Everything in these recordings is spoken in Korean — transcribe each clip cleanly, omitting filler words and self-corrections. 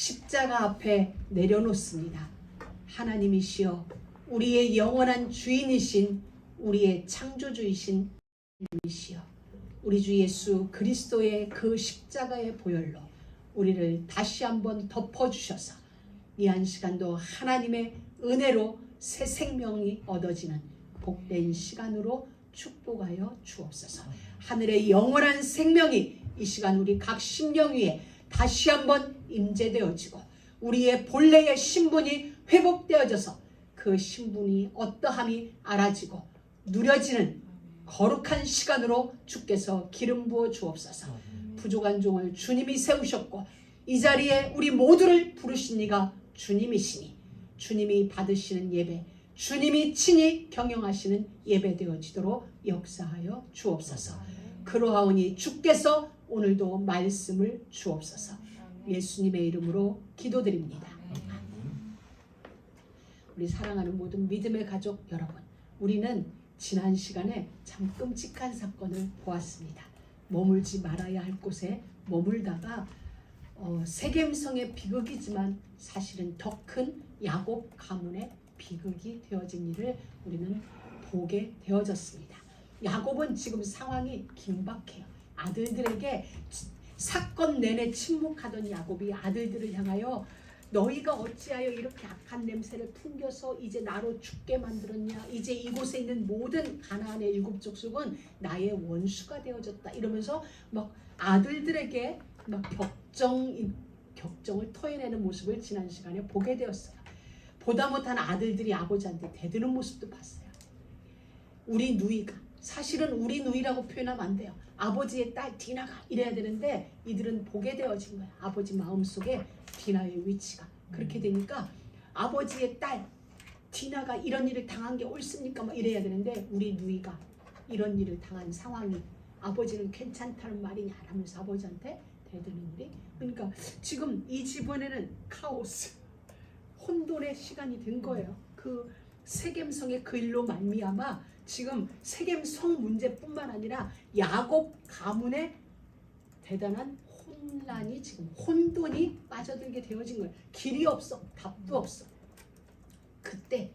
십자가 앞에 내려놓습니다. 하나님이시여, 우리의 영원한 주인이신 우리의 창조주이신 하나님이시여, 우리 주 예수 그리스도의 그 십자가의 보혈로 우리를 다시 한번 덮어주셔서 이 한 시간도 하나님의 은혜로 새 생명이 얻어지는 복된 시간으로 축복하여 주옵소서. 하늘의 영원한 생명이 이 시간 우리 각 심령 위에 다시 한번 임재되어지고 우리의 본래의 신분이 회복되어져서 그 신분이 어떠함이 알아지고 누려지는 거룩한 시간으로 주께서 기름 부어 주옵소서. 부족한 종을 주님이 세우셨고 이 자리에 우리 모두를 부르신 이가 주님이시니 주님이 받으시는 예배, 주님이 친히 경영하시는 예배 되어지도록 역사하여 주옵소서. 그러하오니 주께서 오늘도 말씀을 주옵소서. 예수님의 이름으로 기도드립니다. 우리 사랑하는 모든 믿음의 가족 여러분, 우리는 지난 시간에 참 끔찍한 사건을 보았습니다. 머물지 말아야 할 곳에 머물다가 세겜성의 비극이지만 사실은 더 큰 야곱 가문의 비극이 되어진 일을 우리는 보게 되어졌습니다. 야곱은 지금 상황이 긴박해요. 아들들에게 사건 내내 침묵하던 야곱이 아들들을 향하여 너희가 어찌하여 이렇게 악한 냄새를 풍겨서 이제 나로 죽게 만들었냐. 이제 이곳에 있는 모든 가나안의 7족속은 나의 원수가 되어졌다. 이러면서 막 아들들에게 막 격정을 토해내는 모습을 지난 시간에 보게 되었어요. 보다 못한 아들들이 아버지한테 대드는 모습도 봤어요. 우리 누이가, 사실은 우리 누이라고 표현하면 안 돼요. 아버지의 딸 디나가 이래야 되는데 이들은 보게 되어진 거야. 아버지 마음속에 디나의 위치가. 그렇게 되니까 아버지의 딸 디나가 이런 일을 당한 게 옳습니까? 막 이래야 되는데 우리 누이가 이런 일을 당한 상황이 아버지는 괜찮다는 말이냐 하면서 아버지한테 대드는 일이. 그러니까 지금 이 집안에는 카오스, 혼돈의 시간이 된 거예요. 그 세겜성의 그 일로 말미암아 지금 세겜성 문제뿐만 아니라 야곱 가문의 대단한 혼란이, 지금 혼돈이 빠져들게 되어진 거예요. 길이 없어, 답도 없어. 그때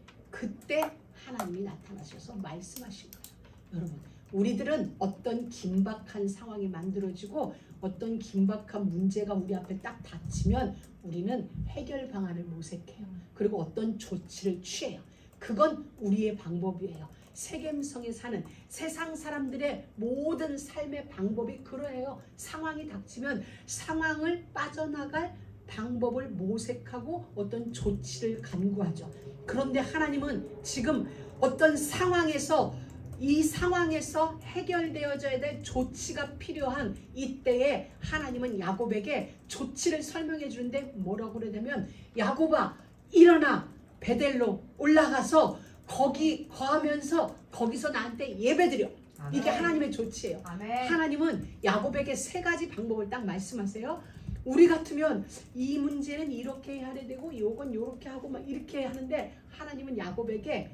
하나님이 나타나셔서 말씀하신 거죠. 여러분, 우리들은 어떤 긴박한 상황이 만들어지고 어떤 긴박한 문제가 우리 앞에 딱 닥치면 우리는 해결 방안을 모색해요. 그리고 어떤 조치를 취해요. 그건 우리의 방법이에요. 세겜성에 사는 세상 사람들의 모든 삶의 방법이 그러해요. 상황이 닥치면 상황을 빠져나갈 방법을 모색하고 어떤 조치를 간구하죠. 그런데 하나님은 지금 어떤 상황에서, 이 상황에서 해결되어져야 될 조치가 필요한 이때에 하나님은 야곱에게 조치를 설명해 주는데 뭐라고 그러냐면, 야곱아 일어나 베델로 올라가서 거기 거하면서 거기서 나한테 예배드려. 아멘. 이게 하나님의 조치예요. 아멘. 하나님은 야곱에게 3가지 방법을 딱 말씀하세요. 우리 같으면 이 문제는 이렇게 해야 되고 요건 요렇게 하고 막 이렇게 하는데 하나님은 야곱에게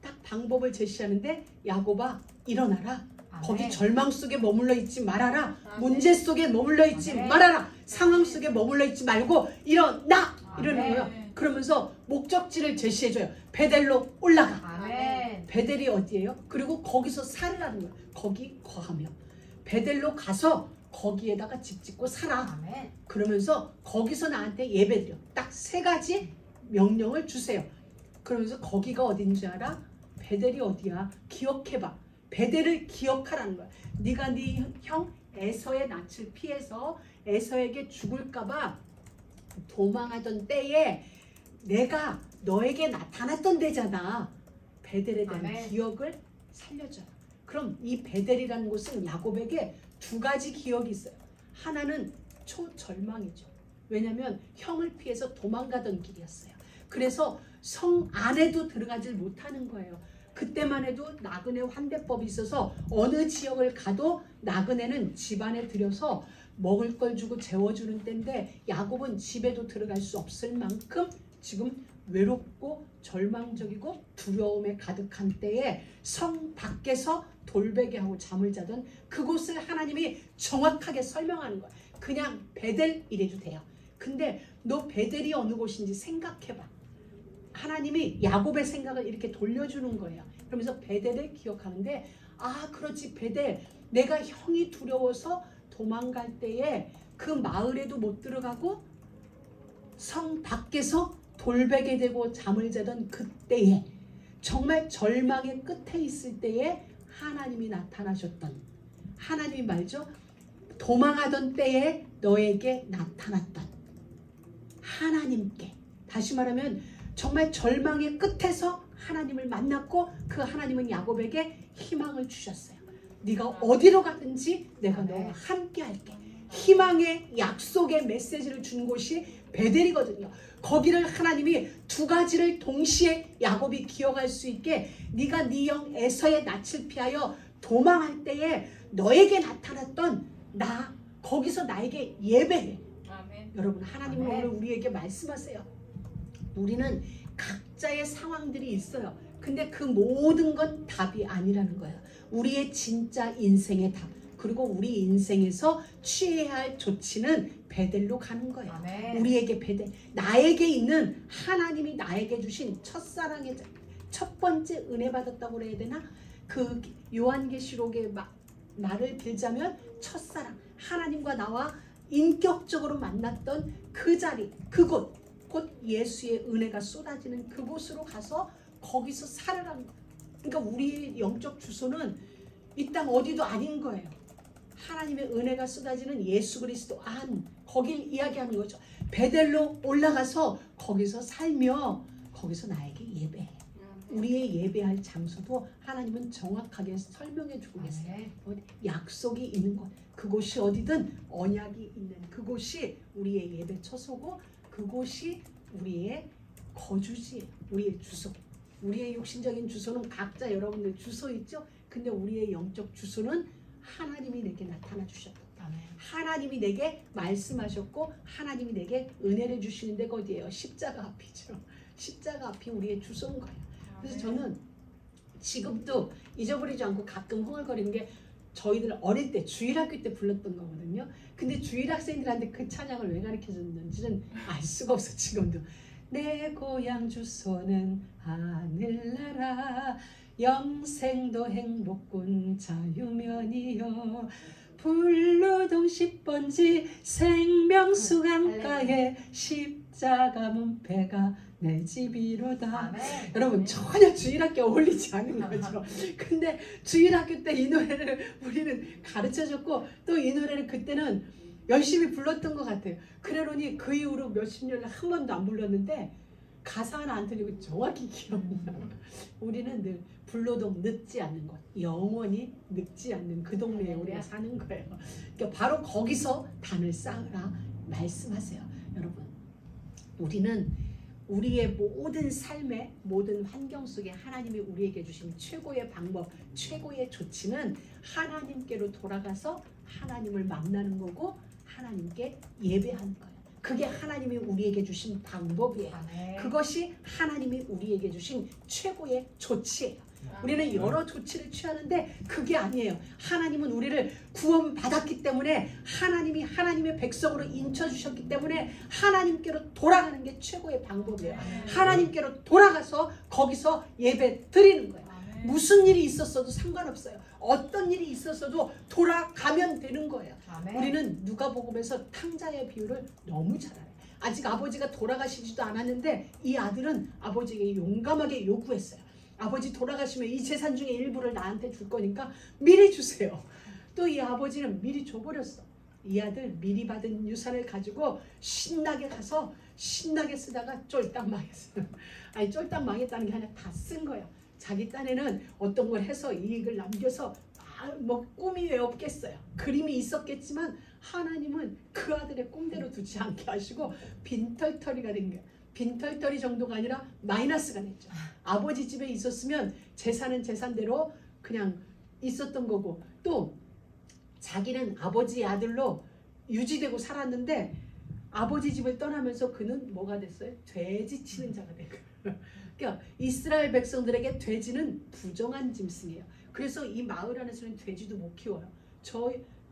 딱 방법을 제시하는데, 야곱아 일어나라. 아멘. 거기 절망 속에 머물러 있지 말아라. 아멘. 문제 속에 머물러 있지 아멘. 말아라. 상황 속에 머물러 있지 말고 일어나. 이러는 거예요. 그러면서 목적지를 제시해줘요. 베델로 올라가. 아멘. 베델이 어디예요? 그리고 거기서 살으라는 거예요. 거기 거하며 베델로 가서 거기에다가 집 짓고 살아. 아멘. 그러면서 거기서 나한테 예배드려. 딱 3가지 명령을 주세요. 그러면서 거기가 어딘 줄 알아? 베델이 어디야? 기억해봐. 베델을 기억하라는 거야. 네가 네 형 에서의 낯을 피해서 에서에게 죽을까봐 도망하던 때에 내가 너에게 나타났던 데잖아. 베델에 대한 아멘. 기억을 살려줘라. 그럼 이 베델이라는 곳은 야곱에게 2가지 기억이 있어요. 하나는 초절망이죠. 왜냐하면 형을 피해서 도망가던 길이었어요. 그래서 성 안에도 들어가질 못하는 거예요. 그때만 해도 나그네 환대법이 있어서 어느 지역을 가도 나그네는 집안에 들여서 먹을 걸 주고 재워주는 때인데, 야곱은 집에도 들어갈 수 없을 만큼 지금 외롭고 절망적이고 두려움에 가득한 때에 성 밖에서 돌베개하고 잠을 자던 그곳을 하나님이 정확하게 설명하는 거예요. 그냥 베델 이래도 돼요. 근데 너 베델이 어느 곳인지 생각해봐. 하나님이 야곱의 생각을 이렇게 돌려주는 거예요. 그러면서 베델을 기억하는데 아 그렇지 베델 내가 형이 두려워서 도망갈 때에 그 마을에도 못 들어가고 성 밖에서 돌베개 되고 잠을 자던 그때에 정말 절망의 끝에 있을 때에 하나님이 나타나셨던 하나님이 말죠. 도망하던 때에 너에게 나타났던 하나님께 다시 말하면 정말 절망의 끝에서 하나님을 만났고 그 하나님은 야곱에게 희망을 주셨어요. 네가 어디로 가든지 내가 너와 함께 할게. 희망의 약속의 메시지를 준 곳이 베델이거든요. 거기를 하나님이 두 가지를 동시에 야곱이 기억할 수 있게 네가 네 형 에서의 낯을 피하여 도망할 때에 너에게 나타났던 나 거기서 나에게 예배해. 아멘. 여러분 하나님은 오늘 우리에게 말씀하세요. 우리는 각자의 상황들이 있어요. 근데 그 모든 건 답이 아니라는 거예요. 우리의 진짜 인생의 답 그리고 우리 인생에서 취해야 할 조치는 베델로 가는 거예요. 아멘. 우리에게 베델 나에게 있는 하나님이 나에게 주신 첫사랑의 첫 번째 은혜 받았다고 그래야 되나? 그 요한계시록의 말을 빌자면 첫사랑 하나님과 나와 인격적으로 만났던 그 자리 그곳 곧 예수의 은혜가 쏟아지는 그곳으로 가서 거기서 살아가는 거예요. 그러니까 우리의 영적 주소는 이 땅 어디도 아닌 거예요. 하나님의 은혜가 쏟아지는 예수 그리스도 안 거길 이야기하는 거죠. 베델로 올라가서 거기서 살며 거기서 나에게 예배해. 우리의 예배할 장소도 하나님은 정확하게 설명해 주고 계세요. 약속이 있는 곳 그곳이 어디든 언약이 있는 그곳이 우리의 예배 처소고 그곳이 우리의 거주지 우리의 주소. 우리의 육신적인 주소는 각자 여러분들 주소 있죠. 근데 우리의 영적 주소는 하나님이 내게 나타나 주셨다. 하나님이 내게 말씀하셨고 하나님이 내게 은혜를 주시는 데가 어디예요? 십자가 앞이죠. 십자가 앞이 우리의 주소인 거예요. 그래서 저는 지금도 잊어버리지 않고 가끔 흥얼거리는 게 저희들 어릴 때 주일학교 때 불렀던 거거든요. 근데 주일학생들한테 그 찬양을 왜 가르쳐줬는지는 알 수가 없어 지금도. 내 고향 주소는 하늘나라 영생도 행복군 자유면이여 불로동 10번지 생명수 강가에 십자가 문패가 내 집이로다. 아멘. 여러분 전혀 주일학교 어울리지 않은 거죠. 근데 주일학교 때 이 노래를 우리는 가르쳐줬고 또 이 노래를 그때는 열심히 불렀던 것 같아요. 그러니 그 이후로 몇십 년을 한 번도 안 불렀는데 가사 하나 안 틀리고 정확히 기억나요. 우리는 늘 불로동 늙지 않는 곳 영원히 늙지 않는 그 동네에 우리가 사는 거예요. 그러니까 바로 거기서 단을 쌓으라 말씀하세요. 여러분 우리는 우리의 모든 삶의 모든 환경 속에 하나님이 우리에게 주신 최고의 방법 최고의 조치는 하나님께로 돌아가서 하나님을 만나는 거고 하나님께 예배하는 거예요. 그게 하나님이 우리에게 주신 방법이에요. 그것이 하나님이 우리에게 주신 최고의 조치예요. 우리는 여러 조치를 취하는데 그게 아니에요. 하나님은 우리를 구원받았기 때문에 하나님이 하나님의 백성으로 인쳐주셨기 때문에 하나님께로 돌아가는 게 최고의 방법이에요. 하나님께로 돌아가서 거기서 예배 드리는 거예요. 무슨 일이 있었어도 상관없어요. 어떤 일이 있었어도 돌아가면 되는 거예요. 우리는 누가복음에서 탕자의 비유를 너무 잘 알아요. 아직 아버지가 돌아가시지도 않았는데 이 아들은 아버지에게 용감하게 요구했어요. 아버지 돌아가시면 이 재산 중에 일부를 나한테 줄 거니까 미리 주세요. 또 이 아버지는 미리 줘버렸어. 이 아들 미리 받은 유산을 가지고 신나게 가서 신나게 쓰다가 쫄딱 망했어요. 아니 쫄딱 망했다는 게 아니라 다 쓴 거예요. 자기 딴에는 어떤 걸 해서 이익을 남겨서 뭐 꿈이 왜 없겠어요. 그림이 있었겠지만 하나님은 그 아들의 꿈대로 두지 않게 하시고 빈털터리가 된 거예요. 빈털터리 정도가 아니라 마이너스가 됐죠. 아버지 집에 있었으면 재산은 재산대로 그냥 있었던 거고 또 자기는 아버지의 아들로 유지되고 살았는데 아버지 집을 떠나면서 그는 뭐가 됐어요? 돼지 치는 자가 된 거예요. 그러니까 이스라엘 백성들에게 돼지는 부정한 짐승이에요. 그래서 이 마을 안에서는 돼지도 못 키워요.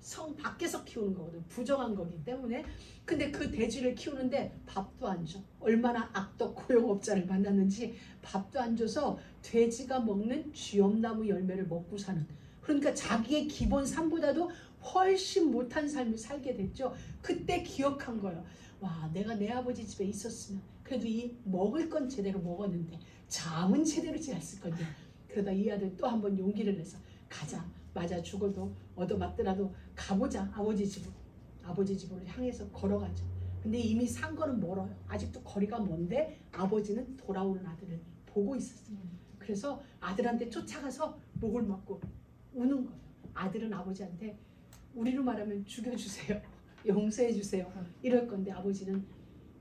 성 밖에서 키우는 거거든. 부정한 거기 때문에. 근데 그 돼지를 키우는데 밥도 안 줘. 얼마나 악덕 고용업자를 만났는지 밥도 안 줘서 돼지가 먹는 쥐엄나무 열매를 먹고 사는. 그러니까 자기의 기본 삶보다도 훨씬 못한 삶을 살게 됐죠. 그때 기억한 거예요. 와, 내가 내 아버지 집에 있었으면 그래도 이 먹을 건 제대로 먹었는데 잠은 제대로 잤을 건데. 그러다 이 아들 또 한 번 용기를 내서 가자. 맞아 죽어도 얻어맞더라도 가보자. 아버지 집으로. 아버지 집으로 향해서 걸어가죠. 근데 이미 산 거는 멀어요. 아직도 거리가 먼데 아버지는 돌아오는 아들을 보고 있었어요. 그래서 아들한테 쫓아가서 목을 맞고 우는 거예요. 아들은 아버지한테 우리로 말하면 죽여주세요. 용서해주세요. 이럴 건데 아버지는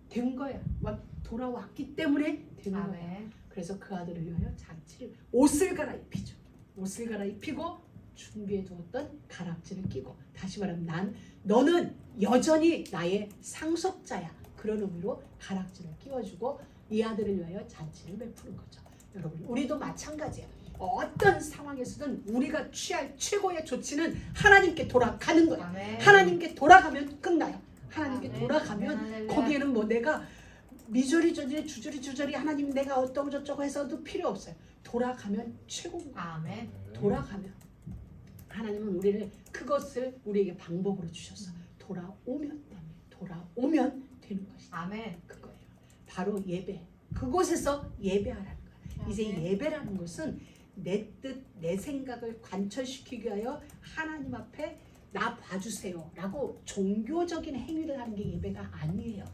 된 거야. 막 돌아왔기 때문에 된 거야. 그래서 그 아들을 위하여 잔치를 옷을 갈아입히죠. 옷을 갈아입히고 준비해 두었던 가락지를 끼고 다시 말하면 너는 여전히 나의 상속자야. 그런 의미로 가락지를 끼워주고 이 아들을 위하여 잔치를 베푸는 거죠. 여러분 우리도 마찬가지예요. 어떤 상황에서든 우리가 취할 최고의 조치는 하나님께 돌아가는 거야. 아멘. 하나님께 돌아가면 끝나요. 하나님께 아멘. 돌아가면 아멘. 거기에는 뭐 내가 미저리 저저리 주저리 주저리 하나님 내가 어쩌고 저쩌고 해서도 필요 없어요. 돌아가면 최고인 거야. 아멘. 돌아가면 하나님은 우리를 그것을 우리에게 방법으로 주셨어. 돌아오면 되는 것이다. 아멘. 그거예요. 바로 예배. 그곳에서 예배하라는 거야. 이제 아멘. 예배라는 것은 내 뜻, 내 생각을 관철시키기 위하여 하나님 앞에 나 봐주세요 라고 종교적인 행위를 하는 게 예배가 아니에요.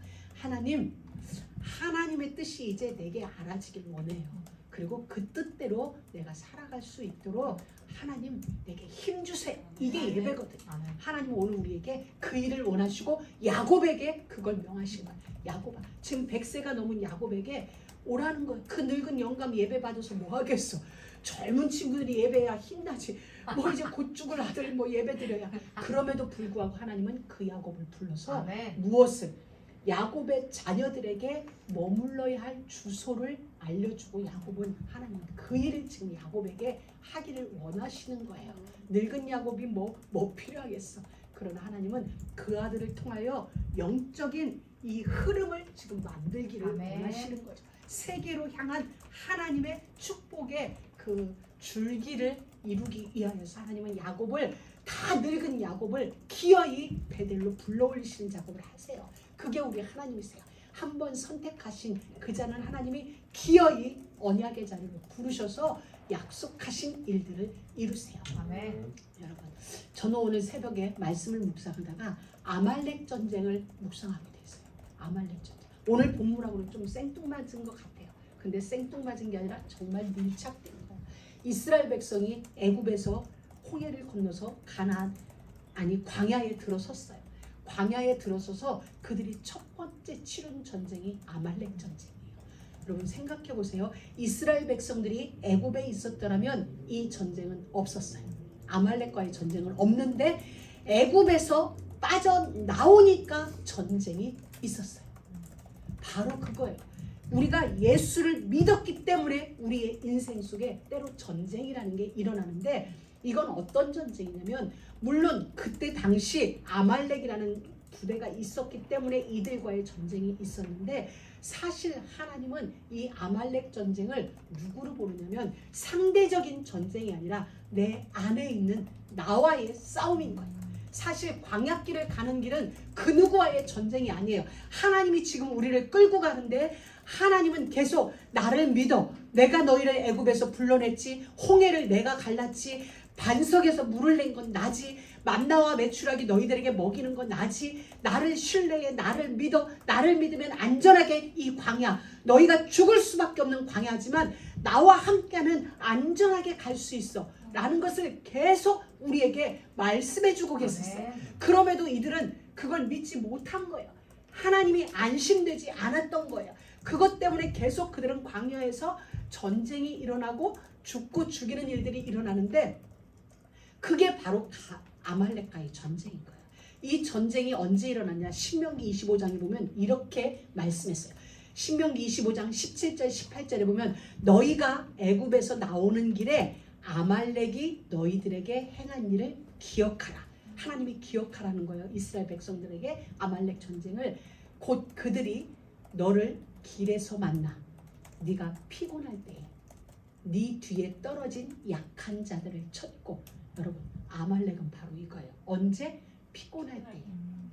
하나님의 뜻이 이제 내게 알아지길 원해요. 그리고 그 뜻대로 내가 살아갈 수 있도록 하나님 내게 힘 주세요. 이게 아멘. 예배거든요. 아멘. 하나님은 오늘 우리에게 그 일을 원하시고 야곱에게 그걸 명하신 거예요. 야곱아, 지금 100세가 넘은 야곱에게 오라는 거예요. 그 늙은 영감 예배 받아서 뭐 하겠어. 젊은 친구들이 예배해야 힘나지. 뭐 이제 곧 죽을 아들 뭐 예배 드려야. 그럼에도 불구하고 하나님은 그 야곱을 불러서 아멘. 무엇을? 야곱의 자녀들에게 머물러야 할 주소를 알려주고 야곱은 하나님 그 일을 지금 야곱에게 하기를 원하시는 거예요. 늙은 야곱이 뭐 필요하겠어. 그러나 하나님은 그 아들을 통하여 영적인 이 흐름을 지금 만들기를 아멘. 원하시는 거죠. 세계로 향한 하나님의 축복의 그 줄기를 이루기 위하여서 하나님은 야곱을 다 늙은 야곱을 기어이 베델로 불러올리시는 작업을 하세요. 그게 우리 하나님이세요. 한 번 선택하신 그 자는 하나님이 기어이 언약의 자리로 부르셔서 약속하신 일들을 이루세요. 아멘. 여러분, 저는 오늘 새벽에 말씀을 묵상하다가 아말렉 전쟁을 묵상하게 됐어요. 아말렉 전쟁. 오늘 본문하고는 좀 생뚱맞은 것 같아요. 근데 생뚱맞은 게 아니라 정말 밀착된 거예요. 이스라엘 백성이 애굽에서 홍해를 건너서 광야에 들어섰어요. 광야에 들어서서 그들이 첫 번째 치른 전쟁이 아말렉 전쟁이에요. 여러분 생각해 보세요. 이스라엘 백성들이 애굽에 있었더라면 이 전쟁은 없었어요. 아말렉과의 전쟁은 없는데 애굽에서 빠져나오니까 전쟁이 있었어요. 바로 그거예요. 우리가 예수를 믿었기 때문에 우리의 인생 속에 때로 전쟁이라는 게 일어나는데 이건 어떤 전쟁이냐면 물론 그때 당시 아말렉이라는 부대가 있었기 때문에 이들과의 전쟁이 있었는데 사실 하나님은 이 아말렉 전쟁을 누구로 보느냐면 상대적인 전쟁이 아니라 내 안에 있는 나와의 싸움인 거예요. 사실 광야길을 가는 길은 그 누구와의 전쟁이 아니에요. 하나님이 지금 우리를 끌고 가는데 하나님은 계속 나를 믿어. 내가 너희를 애굽에서 불러냈지. 홍해를 내가 갈랐지. 반석에서 물을 낸 건 나지. 만나와 메추라기 너희들에게 먹이는 건 나지. 나를 신뢰해. 나를 믿어. 나를 믿으면 안전하게 이 광야. 너희가 죽을 수밖에 없는 광야지만 나와 함께하면 안전하게 갈 수 있어. 라는 것을 계속 우리에게 말씀해주고 계셨어요. 그럼에도 이들은 그걸 믿지 못한 거예요. 하나님이 안심되지 않았던 거예요. 그것 때문에 계속 그들은 광야에서 전쟁이 일어나고 죽고 죽이는 일들이 일어나는데 그게 바로 아말렉과의 전쟁인 거예요. 이 전쟁이 언제 일어났냐? 신명기 25장에 보면 이렇게 말씀했어요. 신명기 25장 17절 18절에 보면 너희가 애굽에서 나오는 길에 아말렉이 너희들에게 행한 일을 기억하라. 하나님이 기억하라는 거예요. 이스라엘 백성들에게 아말렉 전쟁을. 곧 그들이 너를 길에서 만나 네가 피곤할 때에 네 뒤에 떨어진 약한 자들을 쳤고, 여러분 아말렉은 바로 이거예요. 언제? 피곤할 때에,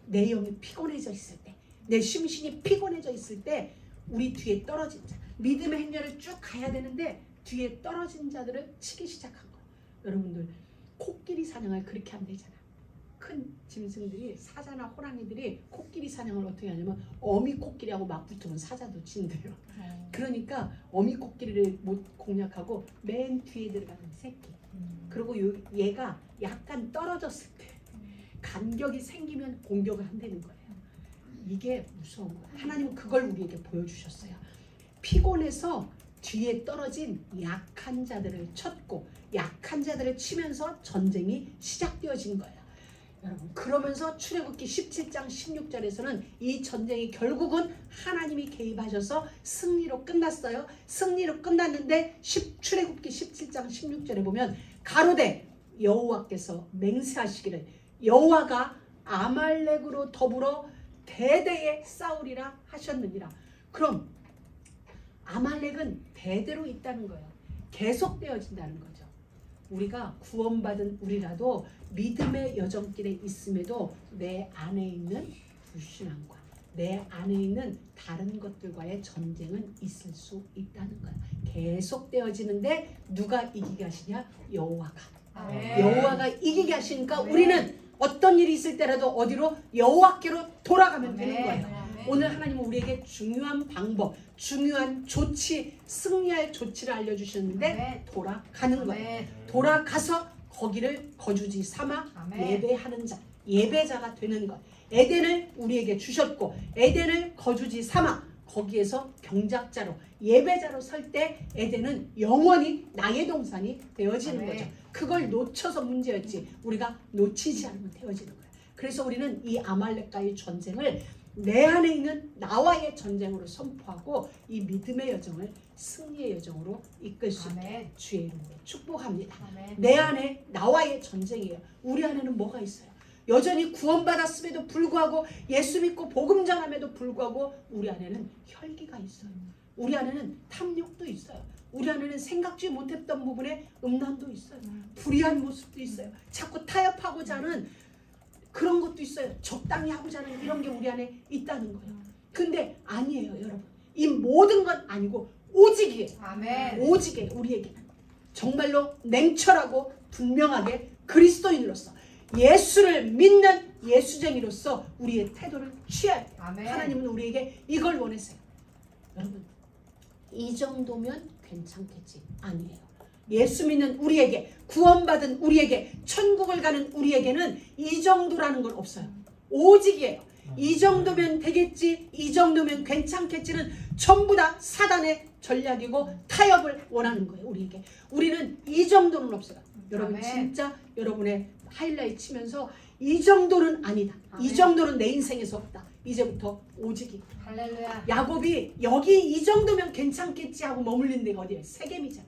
내 영이 피곤해져 있을 때, 내 심신이 피곤해져 있을 때 우리 뒤에 떨어진 자, 믿음의 행렬을 쭉 가야 되는데 뒤에 떨어진 자들을 치기 시작한 거예요. 여러분들 코끼리 사냥을 그렇게 하면 되잖아. 큰 짐승들이, 사자나 호랑이들이 코끼리 사냥을 어떻게 하냐면 어미 코끼리하고 막 붙으면 사자도 진대요. 그러니까 어미 코끼리를 못 공략하고 맨 뒤에 들어가는 새끼, 그리고 얘가 약간 떨어졌을 때 간격이 생기면 공격을 한다는 거예요. 이게 무서운 거예요. 하나님은 그걸 우리에게 보여주셨어요. 피곤해서 뒤에 떨어진 약한 자들을 쳤고, 약한 자들을 치면서 전쟁이 시작되어진 거예요. 여러분, 그러면서 출애굽기 17장 16절에서는 이 전쟁이 결국은 하나님이 개입하셔서 승리로 끝났어요. 승리로 끝났는데 출애굽기 17장 16절에 보면 가로되 여호와께서 맹세하시기를 여호와가 아말렉으로 더불어 대대에 싸우리라 하셨느니라. 그럼 아말렉은 대대로 있다는 거예요. 계속되어진다는 거죠. 우리가 구원받은 우리라도 믿음의 여정길에 있음에도 내 안에 있는 불신앙과 내 안에 있는 다른 것들과의 전쟁은 있을 수 있다는 거예요. 계속되어지는데 누가 이기게 하시냐? 여호와가. 여호와가 이기게 하시니까 우리는 어떤 일이 있을 때라도 어디로? 여호와께로 돌아가면 되는 거예요. 오늘 하나님은 우리에게 중요한 방법, 중요한 조치, 승리할 조치를 알려주셨는데 돌아가는 거예요. 돌아가서 거기를 거주지 삼아 예배하는 자, 예배자가 되는 것. 에덴을 우리에게 주셨고 에덴을 거주지 삼아 거기에서 경작자로, 예배자로 설 때 에덴은 영원히 나의 동산이 되어지는 거죠. 그걸 놓쳐서 문제였지 우리가 놓치지 않으면 되어지는 거예요. 그래서 우리는 이 아말렉과의 전쟁을 내 안에 있는 나와의 전쟁으로 선포하고 이 믿음의 여정을 승리의 여정으로 이끌 수 있게 주의 이름으로 축복합니다. 내 안에 나와의 전쟁이에요. 우리 안에는 뭐가 있어요? 여전히 구원받았음에도 불구하고 예수 믿고 복음 전함에도 불구하고 우리 안에는 혈기가 있어요. 우리 안에는 탐욕도 있어요. 우리 안에는 생각지 못했던 부분에 음란도 있어요. 불의한 모습도 있어요. 자꾸 타협하고자 하는 그런 것도 있어요. 적당히 하고자 하는 이런 게 우리 안에 있다는 거예요. 근데 아니에요, 여러분. 이 모든 건 아니고 오직이에요. 오직이에요. 우리에게는 정말로 냉철하고 분명하게 그리스도인으로서 예수를 믿는 예수쟁이로서 우리의 태도를 취해야 돼요. 하나님은 우리에게 이걸 원했어요. 여러분, 이 정도면 괜찮겠지? 아니에요. 예수 믿는 우리에게, 구원받은 우리에게, 천국을 가는 우리에게는 이 정도라는 건 없어요. 오직이에요. 이 정도면 되겠지, 이 정도면 괜찮겠지는 전부 다 사단의 전략이고 타협을 원하는 거예요. 우리에게. 우리는 이 정도는 없어요. 여러분 진짜 여러분의 하이라이트 치면서 이 정도는 아니다. 이 정도는 내 인생에서 없다. 이제부터 오직이. 할렐루야. 야곱이 여기 이 정도면 괜찮겠지 하고 머물린 데가 어디예요? 세겜이잖아.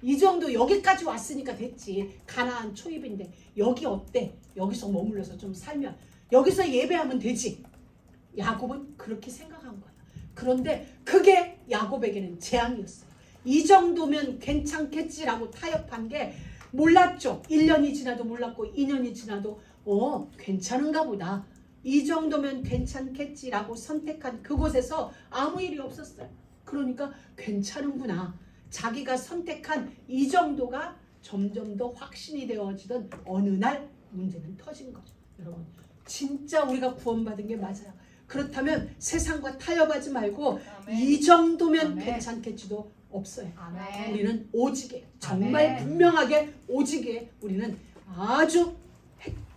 이 정도 여기까지 왔으니까 됐지. 가나안 초입인데 여기 어때? 여기서 머물러서 좀 살면 여기서 예배하면 되지. 야곱은 그렇게 생각한 거야. 그런데 그게 야곱에게는 재앙이었어요. 이 정도면 괜찮겠지라고 타협한 게 몰랐죠. 1년이 지나도 몰랐고 2년이 지나도 괜찮은가 보다. 이 정도면 괜찮겠지라고 선택한 그곳에서 아무 일이 없었어요. 그러니까 괜찮은구나. 자기가 선택한 이 정도가 점점 더 확신이 되어지던 어느 날 문제는 터진 거죠. 여러분 진짜 우리가 구원받은 게 맞아요. 그렇다면 세상과 타협하지 말고 이 정도면 괜찮겠지도 없어요. 우리는 오직에 정말 분명하게 오직에 우리는 아주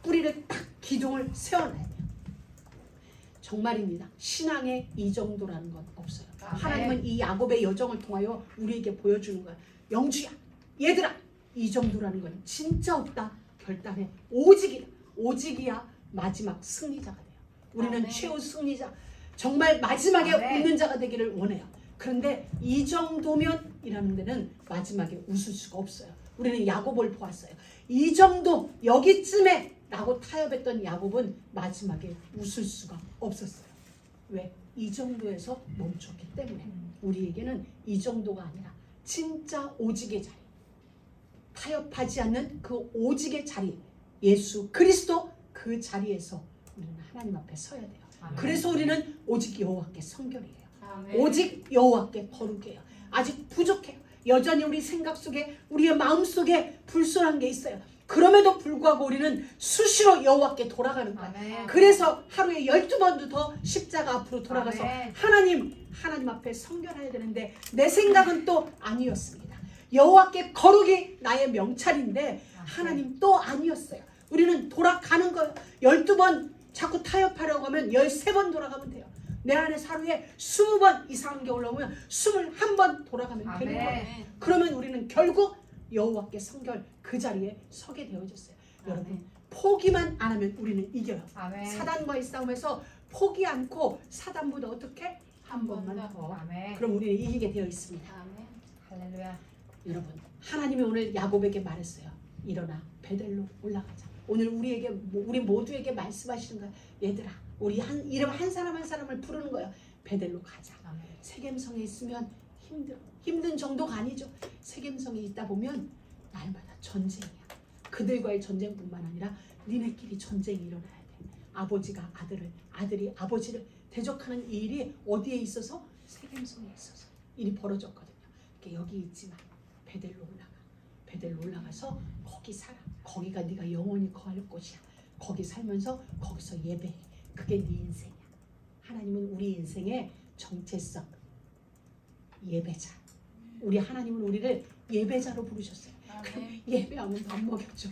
뿌리를 딱 기둥을 세워놔야 돼요. 정말입니다. 신앙에 이 정도라는 건 없어요. 하나님은 이 야곱의 여정을 통하여 우리에게 보여주는 거야. 영주야, 얘들아, 이 정도라는 건 진짜 없다. 결단해. 오직이다. 오직이야 마지막 승리자가 돼요. 우리는 최후 승리자, 정말 마지막에 웃는 자가 되기를 원해요. 그런데 이 정도면 이라는 데는 마지막에 웃을 수가 없어요. 우리는 야곱을 보았어요. 이 정도, 여기쯤에 라고 타협했던 야곱은 마지막에 웃을 수가 없었어요. 왜? 이 정도에서 멈췄기 때문에. 우리에게는 이 정도가 아니라 진짜 오직의 자리, 타협하지 않는 그 오직의 자리, 예수 그리스도 그 자리에서 우리는 하나님 앞에 서야 돼요. 아멘. 그래서 우리는 오직 여호와께 성결이에요. 아멘. 오직 여호와께 거룩해요. 아직 부족해요. 여전히 우리 생각 속에, 우리의 마음 속에 불순한 게 있어요. 그럼에도 불구하고 우리는 수시로 여호와께 돌아가는 거예요. 아멘. 그래서 하루에 12번도 더 십자가 앞으로 돌아가서 아멘. 하나님 앞에 성결해야 되는데 내 생각은 또 아니었습니다. 여호와께 거룩이 나의 명찰인데 하나님 또 아니었어요. 우리는 돌아가는 거예요. 12번 자꾸 타협하려고 하면 13번 돌아가면 돼요. 내 안에서 하루에 20번 이상한 게 올라오면 21번 돌아가면 되는 거예요. 그러면 우리는 결국 여호와께 성결 그 자리에 서게 되어졌어요. 여러분, 포기만 안 하면 우리는 이겨요. 아멘. 사단과의 싸움에서 포기 않고 사단보다 어떻게? 한 번만 더. 아멘. 그럼 우리는 이기게 되어 있습니다. 아멘. 할렐루야. 여러분, 하나님이 오늘 야곱에게 말했어요. 일어나 베델로 올라가자. 오늘 우리 모두에게 말씀하시는 거야. 얘들아, 우리 이름 한 사람 한 사람을 부르는 거예요. 베델로 가자. 아멘. 세겜성에 있으면 힘든 정도가 아니죠. 세겜성에 있다 보면 날마다 전쟁이야. 그들과의 전쟁뿐만 아니라 니네끼리 전쟁이 일어나야 돼. 아버지가 아들이 아버지를 대적하는 이 일이 어디에 있어서? 세겜성에 있어서 일이 벌어졌거든요. 그러니까 여기 있지만 베델로 올라가. 베델로 올라가서 거기 살아. 거기가 네가 영원히 거할 곳이야. 거기 살면서 거기서 예배해. 그게 네 인생이야. 하나님은 우리 인생의 정체성, 예배자. 우리 하나님은 우리를 예배자로 부르셨어요. 아멘. 예배하면 밥 먹여줘.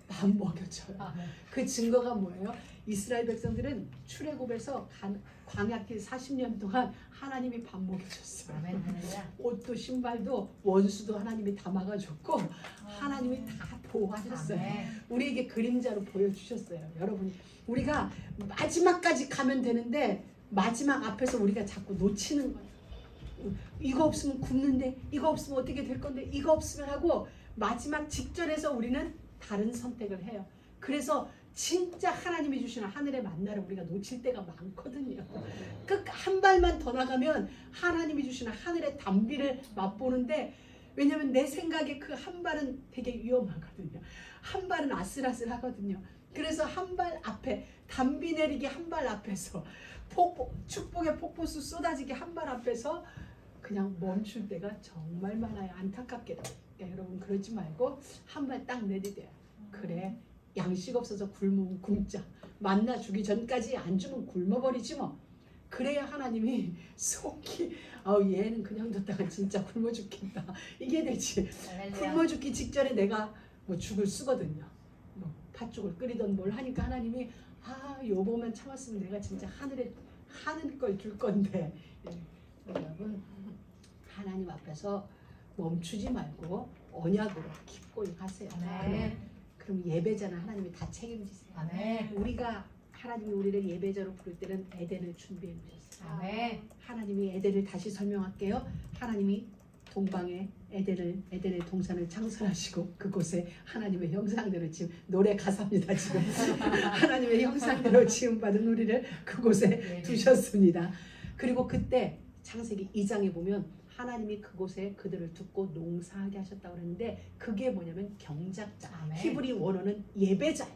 밥 먹여줘요. 아멘. 그 증거가 뭐예요? 이스라엘 백성들은 출애굽에서 광야길 40년 동안 하나님이 밥 먹여줬어요. 아멘. 할렐루야. 옷도 신발도 원수도 하나님이 다 막아줬고 하나님이 다 보호하셨어요. 아멘. 우리에게 그림자로 보여주셨어요. 여러분, 우리가 마지막까지 가면 되는데 마지막 앞에서 우리가 자꾸 놓치는 거예요. 이거 없으면 굶는데, 이거 없으면 어떻게 될 건데, 이거 없으면 하고 마지막 직전에서 우리는 다른 선택을 해요. 그래서 진짜 하나님이 주시는 하늘의 만나를 우리가 놓칠 때가 많거든요. 그 한 발만 더 나가면 하나님이 주시는 하늘의 단비를 맛보는데, 왜냐면 내 생각에 그 한 발은 되게 위험하거든요. 한 발은 아슬아슬하거든요. 그래서 한 발 앞에, 단비 내리기 한 발 앞에서, 축복의 폭포수 쏟아지기 한 발 앞에서 그냥 멈출 때가 정말 많아요. 안타깝게도. 그러니까 여러분, 그러지 말고 한 발 딱 내리대요. 그래, 양식 없어서 굶으면 굶자. 만나 주기 전까지 안 주면 굶어버리지 뭐. 그래야 하나님이 속히 얘는 그냥 뒀다가 진짜 굶어 죽겠다, 이게 되지. 할렐루야. 굶어 죽기 직전에 내가 뭐 죽을 쓰거든요. 뭐 팥죽을 끓이던 뭘 하니까 하나님이 요거만 참았으면 내가 진짜 하늘 걸 줄 건데. 여러분, 하나님 앞에서 멈추지 말고 언약으로 기꺼이 가세요. 아멘. 그럼 예배자는 하나님이 다 책임지세요. 아멘. 우리가 하나님이 우리를 예배자로 부를 때는 에덴을 준비해 주셨어요. 아멘. 하나님이 에덴을 다시 설명할게요. 하나님이 동방에 에덴의 동산을 창설하시고 그곳에 하나님의 형상대로 지금 노래 가사입니다. 지금 하나님의 형상대로 지음받은 우리를 그곳에 두셨습니다. 그리고 그때 창세기 2장에 보면 하나님이 그곳에 그들을 두고 농사하게 하셨다고 그러는데 그게 뭐냐면 경작자. 아멘. 히브리 원어는 예배자예요.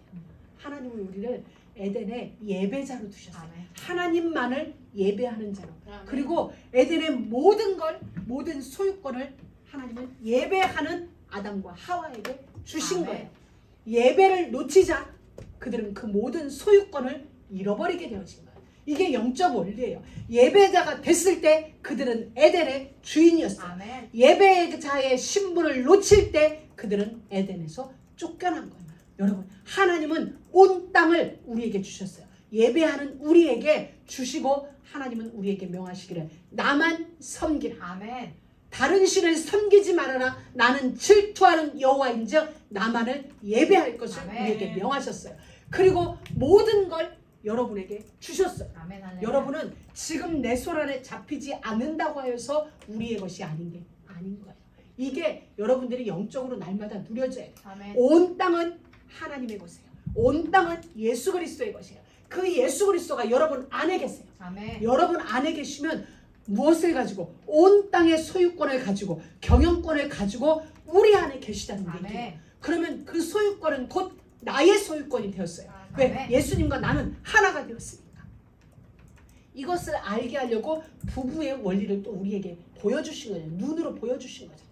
하나님은 우리를 에덴의 예배자로 두셨어요. 아멘. 하나님만을 예배하는 자로. 아멘. 그리고 에덴의 모든 소유권을 하나님은 예배하는 아담과 하와에게 주신 아멘. 거예요. 예배를 놓치자 그들은 그 모든 소유권을 잃어버리게 되어진 거예요. 이게 영적 원리예요. 예배자가 됐을 때 그들은 에덴의 주인이었어요. 아멘. 예배자의 신분을 놓칠 때 그들은 에덴에서 쫓겨난 거예요. 여러분, 하나님은 온 땅을 우리에게 주셨어요. 예배하는 우리에게 주시고 하나님은 우리에게 명하시기를 나만 섬기라. 아멘. 다른 신을 섬기지 말아라. 나는 질투하는 여호와인즉 나만을 예배할 것을 아멘. 우리에게 명하셨어요. 그리고 모든 걸 여러분에게 주셨어요. 아멘. 할렐루야. 여러분은 지금 내 손 안에 잡히지 않는다고 하여서 우리의 것이 아닌 게 아닌 거예요. 이게 여러분들이 영적으로 날마다 누려져야 돼요. 아멘. 온 땅은 하나님의 것이에요. 온 땅은 예수 그리스도의 것이에요. 그 예수 그리스도가 여러분 안에 계세요. 아멘. 여러분 안에 계시면 무엇을 가지고 온 땅의 소유권을 가지고 경영권을 가지고 우리 안에 계시다는 얘기예요. 아멘. 그러면 그 소유권은 곧 나의 소유권이 되었어요. 왜? 아멘. 예수님과 나는 하나가 되었으니까. 이것을 알게 하려고 부부의 원리를 또 우리에게 보여주신 거예요. 눈으로 보여주신 거죠.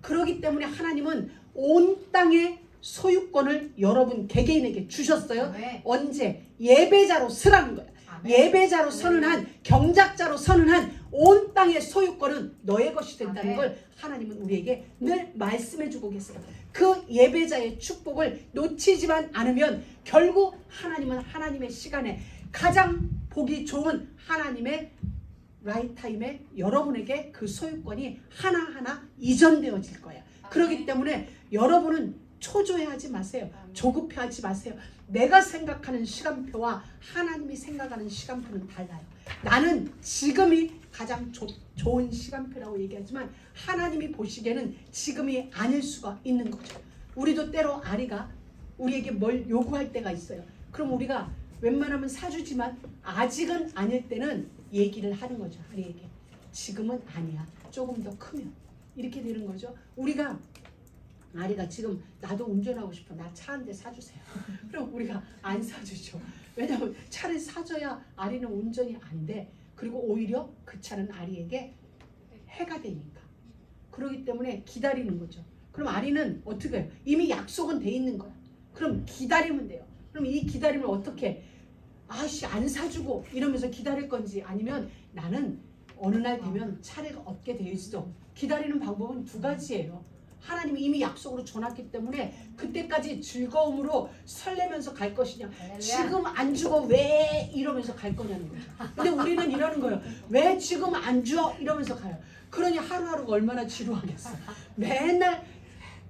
그렇기 때문에 하나님은 온 땅의 소유권을 여러분 개개인에게 주셨어요. 아멘. 언제? 예배자로 서라는 거예요. 아멘. 예배자로 선언한, 경작자로 선언한 온 땅의 소유권은 너의 것이 된다는 아멘. 걸 하나님은 우리에게 늘 말씀해 주고 계세요. 그 예배자의 축복을 놓치지만 않으면 결국 하나님은 하나님의 시간에 가장 보기 좋은 하나님의 라이타임에 여러분에게 그 소유권이 하나하나 이전되어질 거예요. 그렇기 때문에 여러분은 초조해하지 마세요. 조급해하지 마세요. 내가 생각하는 시간표와 하나님이 생각하는 시간표는 달라요. 나는 지금이 가장 좋은 시간표라고 얘기하지만 하나님이 보시기에는 지금이 아닐 수가 있는 거죠. 우리도 때로 아리가 우리에게 뭘 요구할 때가 있어요. 그럼 우리가 웬만하면 사주지만 아직은 아닐 때는 얘기를 하는 거죠. 아리에게. 지금은 아니야. 조금 더 크면. 이렇게 되는 거죠. 우리가 아리가 지금 나도 운전하고 싶어. 나 차 한 대 사주세요. 그럼 우리가 안 사주죠. 왜냐하면 차를 사줘야 아리는 운전이 안 돼. 그리고 오히려 그 차는 아리에게 해가 되니까. 그렇기 때문에 기다리는 거죠. 그럼 아리는 어떻게 해요? 이미 약속은 돼 있는 거야. 그럼 기다리면 돼요. 그럼 이 기다림을 어떻게 아씨 안 사주고 이러면서 기다릴 건지 아니면 나는 어느 날 되면 차를 얻게 되어 있어. 기다리는 방법은 두 가지예요. 하나님이 이미 약속으로 줘놨기 때문에 그때까지 즐거움으로 설레면서 갈 것이냐, 할렐루야. 지금 안 주고 왜 이러면서 갈 거냐는 거죠. 근데 우리는 이러는 거예요. 왜 지금 안 줘? 이러면서 가요. 그러니 하루하루가 얼마나 지루하겠어. 맨날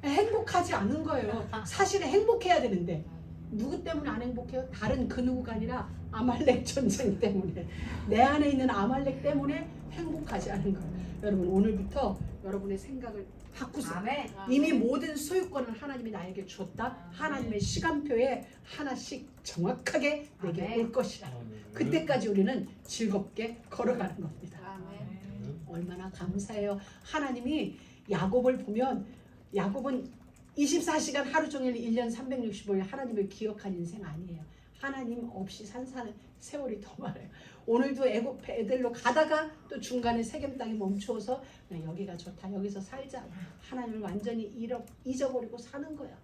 행복하지 않은 거예요. 사실은 행복해야 되는데 누구 때문에 안 행복해요? 다른 그 누구가 아니라 아말렉 전쟁 때문에, 내 안에 있는 아말렉 때문에 행복하지 않은 거예요. 여러분 오늘부터 여러분의 생각을 바꾸세요. 아멘. 이미 모든 소유권을 하나님이 나에게 줬다. 하나님의 시간표에 하나씩 정확하게 내게 아멘. 올 것이다. 그때까지 우리는 즐겁게 걸어가는 겁니다. 아멘. 얼마나 감사해요. 하나님이 야곱을 보면 야곱은 24시간 하루 종일 1년 365일 하나님을 기억한 인생 아니에요. 하나님 없이 산 세월이 더 많아요. 오늘도 애굽 애들로 가다가 또 중간에 세겜 땅에 멈추어서 그냥 여기가 좋다. 여기서 살자. 하나님을 완전히 잊어버리고 사는 거야.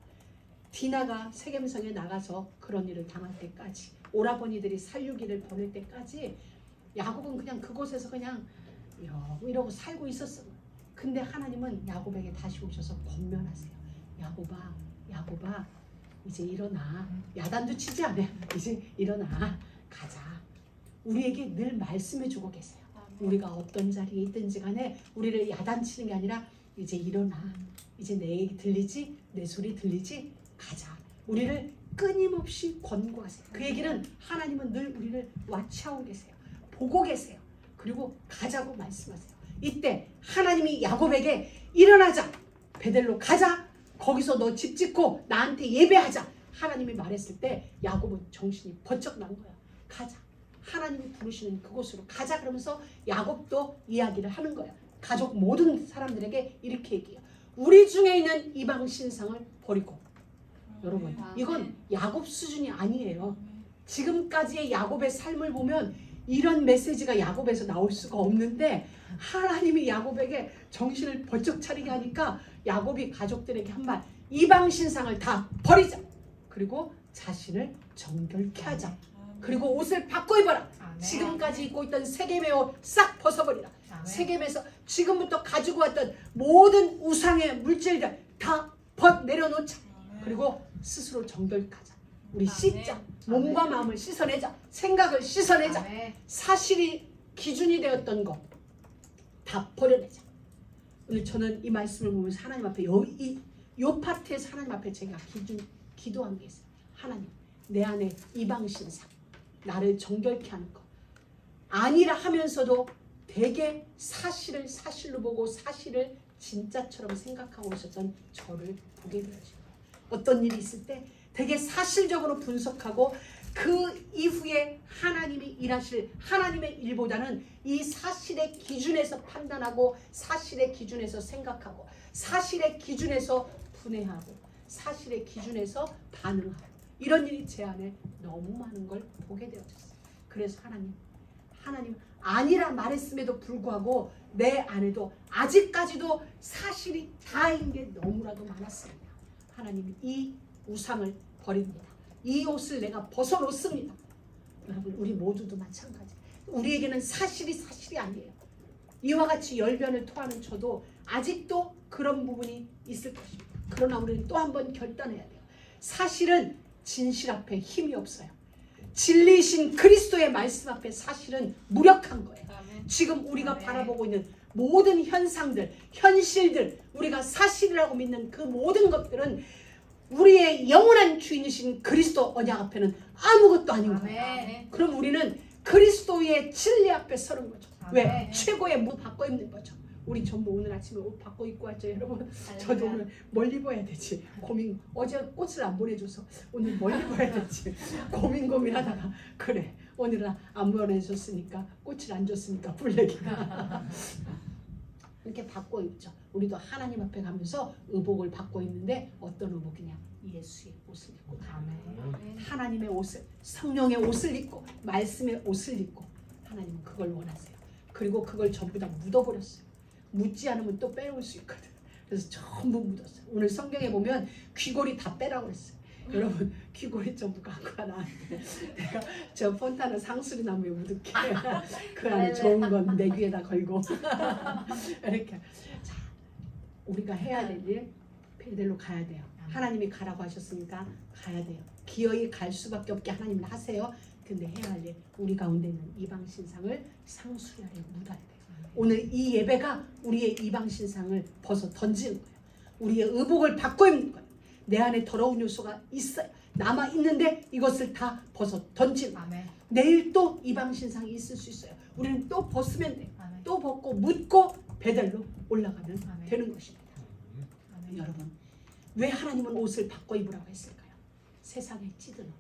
디나가 세겜성에 나가서 그런 일을 당할 때까지, 오라버니들이 살육이를 보낼 때까지 야곱은 그냥 그곳에서 그냥 이러고 살고 있었어. 근데 하나님은 야곱에게 다시 오셔서 권면하세요. 야곱아 이제 일어나. 야단도 치지 않아요. 이제 일어나. 가자. 우리에게 늘 말씀해주고 계세요. 우리가 어떤 자리에 있든지 간에 우리를 야단치는 게 아니라 이제 일어나. 이제 내 얘기 들리지? 내 소리 들리지? 가자. 우리를 끊임없이 권고하세요. 그 얘기는 하나님은 늘 우리를 와치하고 계세요. 보고 계세요. 그리고 가자고 말씀하세요. 이때 하나님이 야곱에게 일어나자. 베델로 가자. 거기서 너 집 짓고 나한테 예배하자. 하나님이 말했을 때 야곱은 정신이 번쩍 난 거야. 가자. 하나님이 부르시는 그곳으로 가자. 그러면서 야곱도 이야기를 하는 거야. 가족 모든 사람들에게 이렇게 얘기해요. 우리 중에 있는 이방 신상을 버리고. 여러분 이건 야곱 수준이 아니에요. 지금까지의 야곱의 삶을 보면 이런 메시지가 야곱에서 나올 수가 없는데 하나님이 야곱에게 정신을 번쩍 차리게 하니까 야곱이 가족들에게 한 말, 이방 신상을 다 버리자. 그리고 자신을 정결케 하자. 그리고 옷을 바꿔 입어라. 아멘. 지금까지 입고 있던 세겜의 옷 싹 벗어버리라. 아멘. 세겜에서 지금부터 가지고 왔던 모든 우상의 물질들 다 내려놓자. 그리고 스스로 정결하자. 우리 씻자. 몸과 마음을 씻어내자. 생각을 씻어내자. 아멘. 사실이 기준이 되었던 것 다 버려내자. 오늘 저는 이 말씀을 보면서 하나님 앞에 요 파트에서 하나님 앞에 제가 기도한 게 있어요. 하나님, 내 안에 이방 신상, 나를 정결케 하는 것 아니라 하면서도 되게 사실을 사실로 보고 사실을 진짜처럼 생각하고 있었던 저를 보게 되어진 거예요. 어떤 일이 있을 때 되게 사실적으로 분석하고 그 이후에 하나님이 일하실 하나님의 일보다는 이 사실의 기준에서 판단하고 사실의 기준에서 생각하고 사실의 기준에서 분해하고 사실의 기준에서 반응하고 이런 일이 제 안에 너무 많은 걸 보게 되어졌어요. 그래서 하나님 아니라 말했음에도 불구하고 내 안에도 아직까지도 사실이 다인 게 너무나도 많았습니다. 하나님이 이 우상을 버립니다. 이 옷을 내가 벗어놓습니다. 여러분 우리 모두도 마찬가지. 우리에게는 사실이 아니에요. 이와 같이 열변을 토하는 저도 아직도 그런 부분이 있을 것입니다. 그러나 우리는 또 한 번 결단해야 돼요. 사실은 진실 앞에 힘이 없어요. 진리이신 그리스도의 말씀 앞에 사실은 무력한 거예요. 지금 우리가 바라보고 있는 모든 현상들, 현실들, 우리가 사실이라고 믿는 그 모든 것들은 우리의 영원한 주인이신 그리스도 언약 앞에는 아무것도 아닌 거예요. 그럼 우리는 그리스도의 진리 앞에 서는 거죠. 왜? 최고의 옷 바꿔 입는 거죠. 우리 전부 오늘 아침에 옷 바꿔 입고 왔죠, 여러분. 저도 오늘 뭘 입어야 되지 고민. 어제 꽃을 안 보내줘서 오늘 뭘 입어야 될지 고민하다가 그래 오늘은 안 보내줬으니까 꽃을 안 줬으니까 블랙이다. 이렇게 바꿔 입죠. 우리도 하나님 앞에 가면서 의복을 바꿔 입는데 어떤 의복이냐? 예수의 옷을 입고 하나님의 옷을, 성령의 옷을 입고 말씀의 옷을 입고 하나님은 그걸 원하세요. 그리고 그걸 전부 다 묻어버렸어요. 묻지 않으면 또 빼올 수 있거든. 그래서 전부 묻었어요. 오늘 성경에 보면 귀걸이 다 빼라고 했어요. 여러분 귀걸이 전부 갖고 와 나한테 내가 저 폰타나 상수리 나무에 묻을게. 그 안에 좋은 건 내 귀에다 걸고 이렇게. 자, 우리가 해야 될 일 베델로 가야 돼요. 하나님이 가라고 하셨으니까 가야 돼요. 기어이 갈 수밖에 없게 하나님은 하세요. 근데 해야 할 일 우리 가운데 있는 이방 신상을 상수리 아래 묻어야 돼요. 오늘 이 예배가 우리의 이방 신상을 벗어 던지는 거예요. 우리의 의복을 바꿔 입는 거예요. 내 안에 더러운 요소가 있어요. 남아 있는데 이것을 다 벗어 던지는 거예요. 내일 또 이방 신상이 있을 수 있어요. 우리는 또 벗으면 돼요. 또 벗고 묻고 베델로 올라가면 되는 것입니다. 여러분 왜 하나님은 옷을 바꿔 입으라고 했을까요? 세상에 찌든 옷,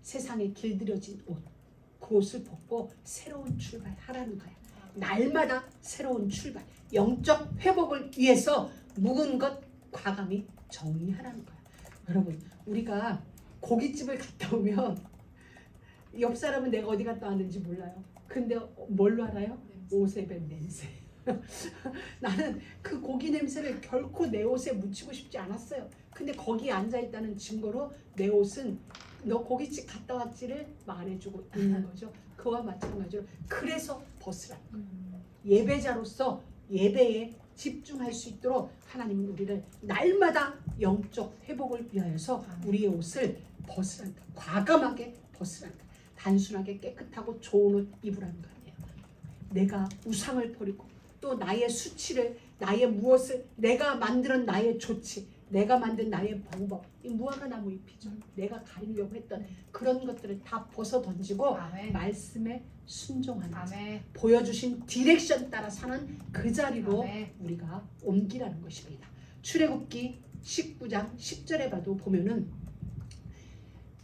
세상에 길들여진 옷, 그 옷을 벗고 새로운 출발하라는 거예요. 날마다 새로운 출발, 영적 회복을 위해서 묵은 것 과감히 정리하라는 거예요. 여러분 우리가 고깃집을 갔다 오면 옆 사람은 내가 어디 갔다 왔는지 몰라요. 근데 뭘로 알아요? 옷에 밴 냄새. 나는 그 고기 냄새를 결코 내 옷에 묻히고 싶지 않았어요. 근데 거기에 앉아있다는 증거로 내 옷은 너 고깃집 갔다 왔지를 말해주고 있는 거죠. 그와 마찬가지로 그래서 벗으라는 거예요. 예배자로서 예배에 집중할 수 있도록 하나님은 우리를 날마다 영적 회복을 위하여서 우리의 옷을 벗으란다. 과감하게 벗으란다. 단순하게 깨끗하고 좋은 옷 입으라는 거 아니에요. 내가 우상을 버리고 또 나의 수치를, 나의 무엇을, 내가 만든 나의 조치, 내가 만든 나의 방법, 이 무화과 나무 잎이죠. 내가 가리려고 했던 그런 것들을 다 벗어 던지고 말씀에 순종하는 거죠. 보여주신 디렉션 따라 사는 그 자리로 우리가 옮기라는 것입니다. 출애굽기 19장 10절에 봐도 보면은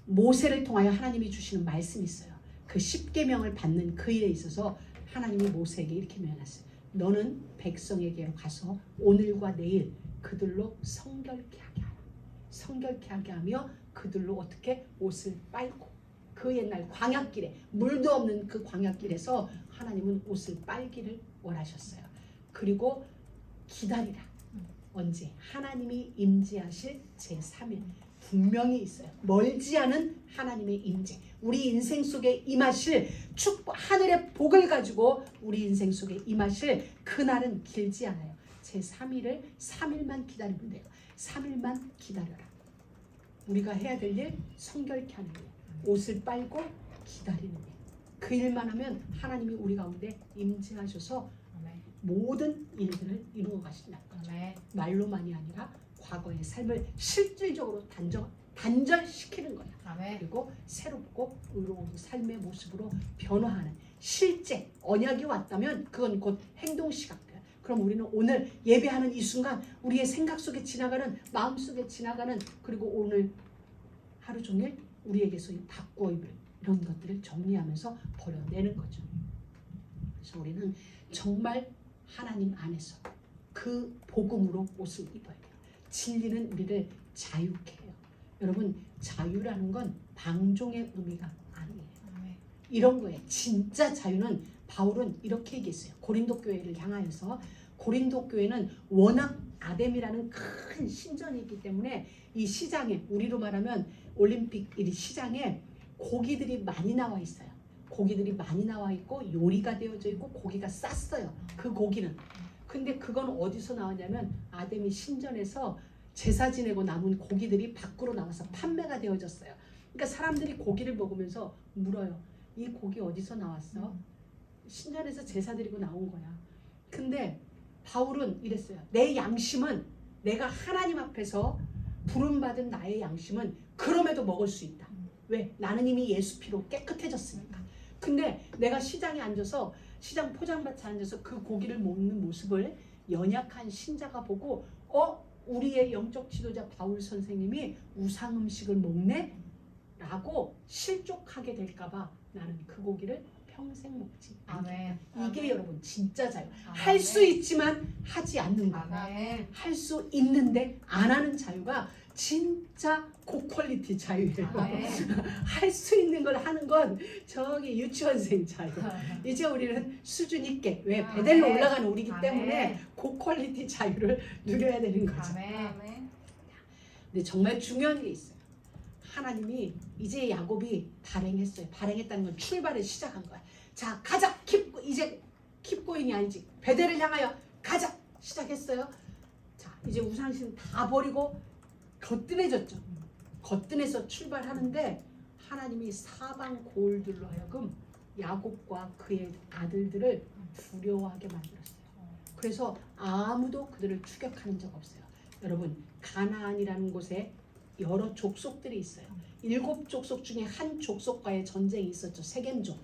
모세를 통하여 하나님이 주시는 말씀이 있어요. 그 10계명을 받는 그 일에 있어서 하나님이 모세에게 이렇게 명하셨어요. 너는 백성에게로 가서 오늘과 내일 그들로 성결케 하게 하라. 성결케 하게 하며 그들로 어떻게 옷을 빨고 그 옛날 광야길에 물도 없는 그 광야길에서 하나님은 옷을 빨기를 원하셨어요. 그리고 기다리라. 언제? 하나님이 임재하실 제3일 분명히 있어요. 멀지 않은 하나님의 임재, 우리 인생 속에 임하실 축복, 하늘의 복을 가지고 우리 인생 속에 임하실 그날은 길지 않아요. 제3일을 3일만 기다리면 돼요. 3일만 기다려라. 우리가 해야 될 일, 성결케 하는 일, 옷을 빨고 기다리는 일. 그 일만 하면 하나님이 우리 가운데 임재하셔서 모든 일들을 이루어 가신다는 거죠. 말로만이 아니라 과거의 삶을 실질적으로 단절시키는 거예요. 그리고 새롭고 의로운 삶의 모습으로 변화하는 실제 언약이 왔다면 그건 곧 행동 시각돼요. 그럼 우리는 오늘 예배하는 이 순간 우리의 생각 속에 지나가는, 마음 속에 지나가는, 그리고 오늘 하루 종일 우리에게서 이 바꿔 입을 이런 것들을 정리하면서 버려내는 거죠. 그래서 우리는 정말 하나님 안에서 그 복음으로 옷을 입어야 돼요. 진리는 우리를 자유케 해요. 여러분, 자유라는 건 방종의 의미가 아니에요. 이런 거예요. 진짜 자유는 바울은 이렇게 얘기했어요. 고린도 교회를 향하여서 고린도 교회는 워낙 아뎀이라는 큰 신전이 있기 때문에 이 시장에, 우리로 말하면 올림픽 이 시장에 고기들이 많이 나와 있어요. 고기들이 많이 나와 있고 요리가 되어져 있고 고기가 쌌어요. 그 고기는. 근데 그건 어디서 나왔냐면 아뎀이 신전에서 제사 지내고 남은 고기들이 밖으로 나와서 판매가 되어졌어요. 그러니까 사람들이 고기를 먹으면서 물어요. 이 고기 어디서 나왔어? 신전에서 제사 드리고 나온 거야. 근데 바울은 이랬어요. 내 양심은, 내가 하나님 앞에서 부름받은 나의 양심은 그럼에도 먹을 수 있다. 왜? 나는 이미 예수 피로 깨끗해졌으니까. 근데 내가 시장에 앉아서, 시장 포장마차에 앉아서 그 고기를 먹는 모습을 연약한 신자가 보고 우리의 영적 지도자 바울 선생님이 우상 음식을 먹네? 라고 실족하게 될까봐 나는 그 고기를 평생 먹지 않겠다. 이게 아멘. 여러분 진짜 자유. 아멘. 할 수 있지만 하지 않는 거. 아멘. 할 수 있는데 안 하는 자유가 진짜 고퀄리티 자유예요. 아멘. 할 수 있는 걸 하는 건 저기 유치원생 자유. 이제 우리는 수준 있게, 왜 베델로 아멘. 올라가는 우리기 아멘. 때문에 고퀄리티 자유를 누려야 되는 거죠. 아멘. 근데 정말 중요한 게 있어요. 하나님이 이제 야곱이 발행했어요. 발행했다는 건 출발을 시작한 거야. 자, 가자. 이제 킵고잉이 아니지. 베델을 향하여 가자. 시작했어요. 자, 이제 우상신 다 버리고 거뜬해졌죠. 거뜬해서 출발하는데 하나님이 사방 고을들로 하여금 야곱과 그의 아들들을 두려워하게 만들었어요. 그래서 아무도 그들을 추격하는 적 없어요. 여러분, 가나안이라는 곳에 여러 족속들이 있어요. 7족속 중에 한 족속과의 전쟁이 있었죠. 세겜족.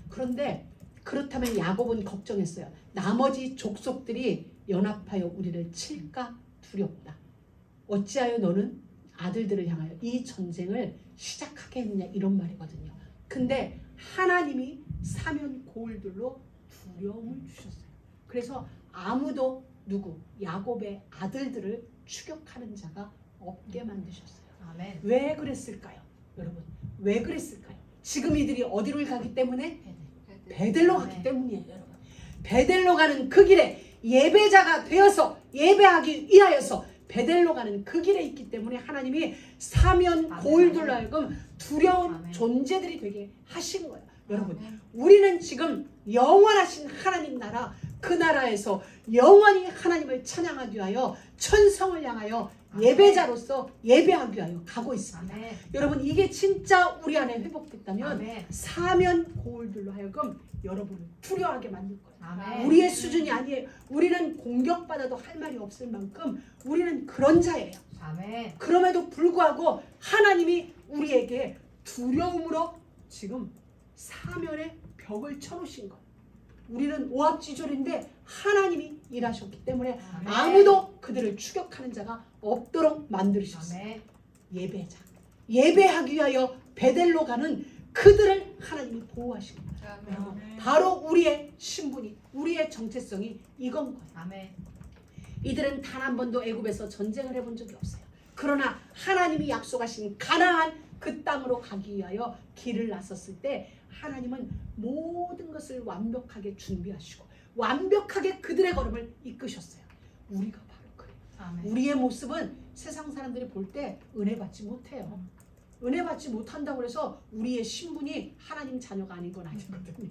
그런데 그렇다면 야곱은 걱정했어요. 나머지 족속들이 연합하여 우리를 칠까 두렵다. 어찌하여 너는 아들들을 향하여 이 전쟁을 시작하게 했느냐, 이런 말이거든요. 근데 하나님이 사면 고을들로 두려움을 주셨어요. 그래서 아무도 야곱의 아들들을 추격하는 자가 없게 만드셨어요. 아멘. 왜 그랬을까요? 여러분, 왜 그랬을까요? 지금 이들이 어디로 가기 때문에? 베델로 가기 때문이에요. 여러분, 베델로 가는 그 길에 예배자가 되어서 예배하기 위하여서 베델로 가는 그 길에 있기 때문에 하나님이 사면 고을들로 하여금 두려운 아멘. 존재들이 되게 하신 거예요. 여러분, 아멘. 우리는 지금 영원하신 하나님 나라, 그 나라에서 영원히 하나님을 찬양하기 위하여 천성을 향하여 예배자로서 예배하기 위하여 가고 있습니다. 아멘. 여러분, 이게 진짜 우리 안에 회복됐다면 아멘. 사면 고을들로 하여금 여러분을 두려워하게 만들 거예요. 아멘. 우리의 수준이 아니에요. 우리는 공격받아도 할 말이 없을 만큼 우리는 그런 자예요. 아멘. 그럼에도 불구하고 하나님이 우리에게 두려움으로 지금 사면의 벽을 쳐놓으신 거예요. 우리는 오합지졸인데 하나님이 일하셨기 때문에 아멘. 아무도 그들을 추격하는 자가 없도록 만들으셨어요. 아멘. 예배자, 예배하기 위하여 베델로 가는 그들을 하나님이 보호하신 거예요. 여러분, 바로 우리의 신분이, 우리의 정체성이 이건 거예요. 아멘. 이들은 단 한 번도 애굽에서 전쟁을 해본 적이 없어요. 그러나 하나님이 약속하신 가나안 그 땅으로 가기 위하여 길을 나섰을 때 하나님은 모든 것을 완벽하게 준비하시고 완벽하게 그들의 걸음을 이끄셨어요. 우리가 바로 그래요. 아멘. 우리의 모습은 세상 사람들이 볼 때 은혜 받지 못해요. 은혜 받지 못한다고 해서 우리의 신분이 하나님 자녀가 아닌 건 아니거든요.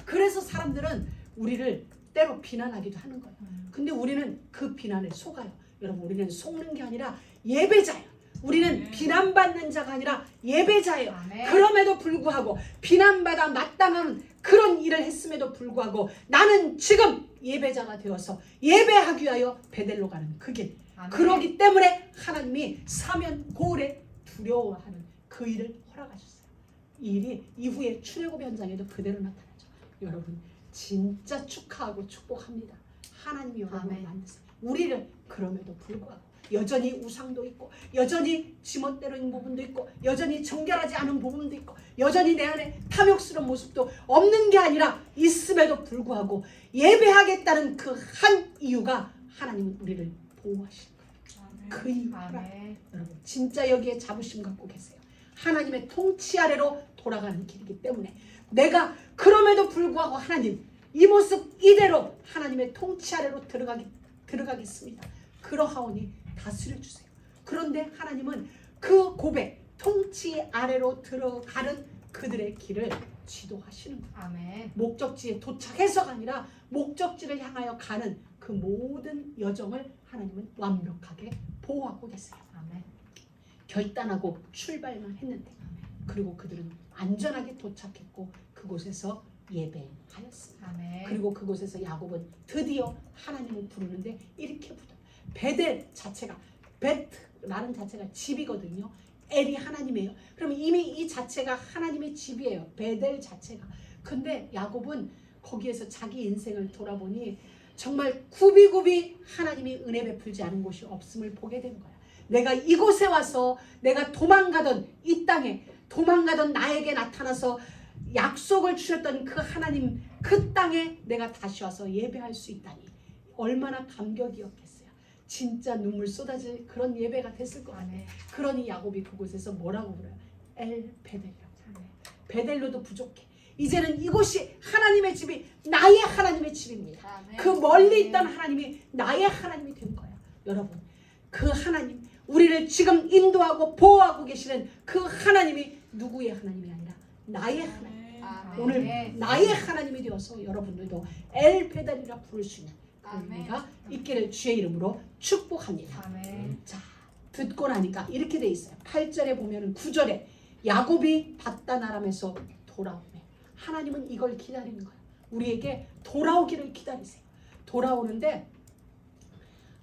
그래서 사람들은 우리를 때로 비난하기도 하는 거예요. 근데 우리는 그 비난에 속아요. 여러분, 우리는 속는 게 아니라 예배자예요. 우리는 비난받는 자가 아니라 예배자예요. 아멘. 그럼에도 불구하고 비난받아 마땅한 그런 일을 했음에도 불구하고 나는 지금 예배자가 되어서 예배하기 위하여 베델로 가는 그 길. 아멘. 그러기 때문에 하나님이 사면 고을에 두려워하는 그 일을 허락하셨어요. 이 일이 이후에 출애굽 현장에도 그대로 나타나죠. 여러분, 진짜 축하하고 축복합니다. 하나님이 여러분을 아멘. 만드세요. 우리를 그럼에도 불구하고 여전히 우상도 있고 여전히 지멋대로인 부분도 있고 여전히 정결하지 않은 부분도 있고 여전히 내 안에 탐욕스러운 모습도 없는 게 아니라 있음에도 불구하고 예배하겠다는 그 한 이유가 하나님은 우리를 보호하시는 거예요. 그 이유라. 여러분 진짜 여기에 자부심 갖고 계세요. 하나님의 통치 아래로 돌아가는 길이기 때문에 내가 그럼에도 불구하고 하나님 이 모습 이대로 하나님의 통치 아래로 들어가겠습니다. 그러하오니 다스려 주세요. 그런데 하나님은 그 고백 통치 아래로 들어가는 그들의 길을 지도하시는 거예요. 아멘. 목적지에 도착해서가 아니라 목적지를 향하여 가는 그 모든 여정을 하나님은 완벽하게 보호하고 계세요. 아멘. 결단하고 출발만 했는데 그리고 그들은 안전하게 도착했고 그곳에서 예배하였습니다. 아멘. 그리고 그곳에서 야곱은 드디어 하나님을 부르는데 이렇게 부르요. 베델 자체가 베트라는 자체가 집이거든요. 엘이 하나님이에요. 그럼 이미 이 자체가 하나님의 집이에요. 베델 자체가. 근데 야곱은 거기에서 자기 인생을 돌아보니 정말 굽이굽이 하나님이 은혜 베풀지 않은 곳이 없음을 보게 된 거야. 내가 이곳에 와서 내가 도망가던 이 땅에 도망가던 나에게 나타나서 약속을 주셨던 그 하나님 그 땅에 내가 다시 와서 예배할 수 있다니 얼마나 감격이었겠어요. 진짜 눈물 쏟아질 그런 예배가 됐을 것 같아요. 그러니 야곱이 그곳에서 뭐라고 불러요? 엘 베델이라고. 베델로도 부족해. 이제는 이곳이 하나님의 집이 나의 하나님의 집입니다. 아멘. 그 멀리 있던 하나님이 나의 하나님이 된 거예요. 여러분 그 하나님 우리를 지금 인도하고 보호하고 계시는 그 하나님이 누구의 하나님이 아니라 나의 하나님. 아멘. 오늘 나의 하나님이 되어서 여러분들도 엘 베델이라 부를 수 있는 그런 아멘. 은혜가 있기를 주의 이름으로 축복합니다. 아멘. 자, 듣고 나니까 이렇게 돼 있어요. 8절에 보면은 9절에 야곱이 밧단아람에서 돌아오네. 하나님은 이걸 기다리는 거예요. 우리에게 돌아오기를 기다리세요. 돌아오는데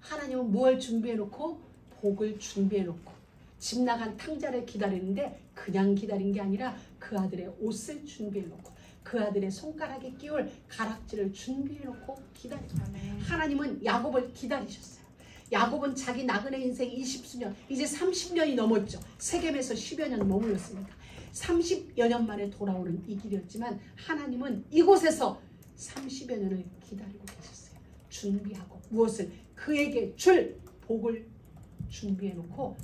하나님은 무엇을 준비해놓고 복을 준비해놓고 집 나간 탕자를 기다리는데 그냥 기다린 게 아니라 그 아들의 옷을 준비해놓고 그 아들의 손가락에 끼울 가락지를 준비해놓고 기다립니다. 아멘. 하나님은 야곱을 기다리셨어요. 야곱은 자기 나그네 인생 20수년 이제 30년이 넘었죠. 세겜에서 10여 년 머물렀으니까 30여 년 만에 돌아오는 이 길이었지만 하나님은 이곳에서 30여 년을 기다리고 계셨어요. 준비하고 무엇을 그에게 줄 복을 준비해놓고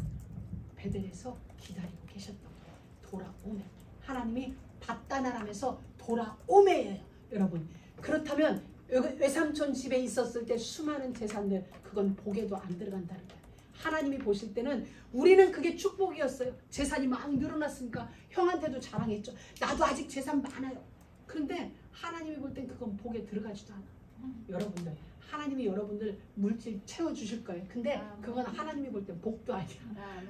베델에서 기다리고 계셨던 거예요. 돌아오매. 하나님이 밧단아람에서 돌아오매예요. 여러분 그렇다면 외삼촌 집에 있었을 때 수많은 재산들 그건 복에도 안 들어간다는 거예요. 하나님이 보실 때는 우리는 그게 축복이었어요. 재산이 막 늘어났으니까 형한테도 자랑했죠. 나도 아직 재산 많아요. 그런데 하나님이 볼 땐 그건 복에 들어가지도 않아. 여러분들 하나님이 여러분들 물질 채워주실 거예요. 근데 그건 하나님이 볼 땐 복도 아니야.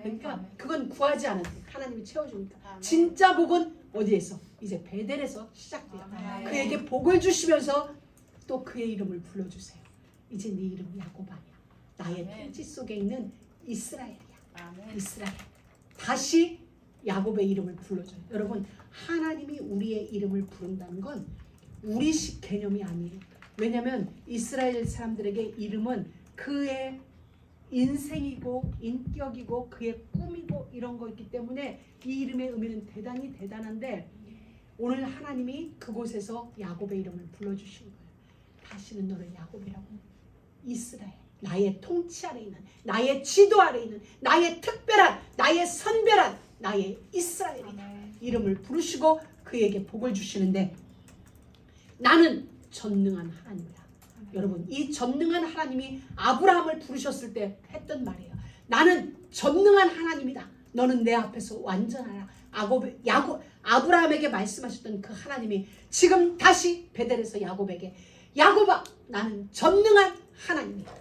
그러니까 그건 구하지 않아도 하나님이 채워주니까 진짜 복은 어디에서? 이제 베델에서 시작돼요. 아멘. 그에게 복을 주시면서 또 그의 이름을 불러주세요. 이제 네 이름 야곱 아니야. 나의 아멘. 통치 속에 있는 이스라엘이야. 아멘. 이스라엘. 다시 야곱의 이름을 불러줘요. 여러분 하나님이 우리의 이름을 부른다는 건 우리식 개념이 아니에요. 왜냐하면 이스라엘 사람들에게 이름은 그의 인생이고 인격이고 그의 꿈이고 이런 거있기 때문에 이 이름의 의미는 대단히 대단한데 오늘 하나님이 그곳에서 야곱의 이름을 불러주신 거예요. 다시는 너를 야곱이라고 이스라엘 나의 통치 아래 있는 나의 지도 아래 있는 나의 특별한 나의 선별한 나의 이스라엘이다. 아멘. 이름을 부르시고 그에게 복을 주시는데 나는 전능한 하나님이다. 여러분 이 전능한 하나님이 아브라함을 부르셨을 때 했던 말이에요. 나는 전능한 하나님이다. 너는 내 앞에서 완전하라. 아브라함에게 말씀하셨던 그 하나님이 지금 다시 베델에서 야곱에게 야곱아 나는 전능한 하나님이다.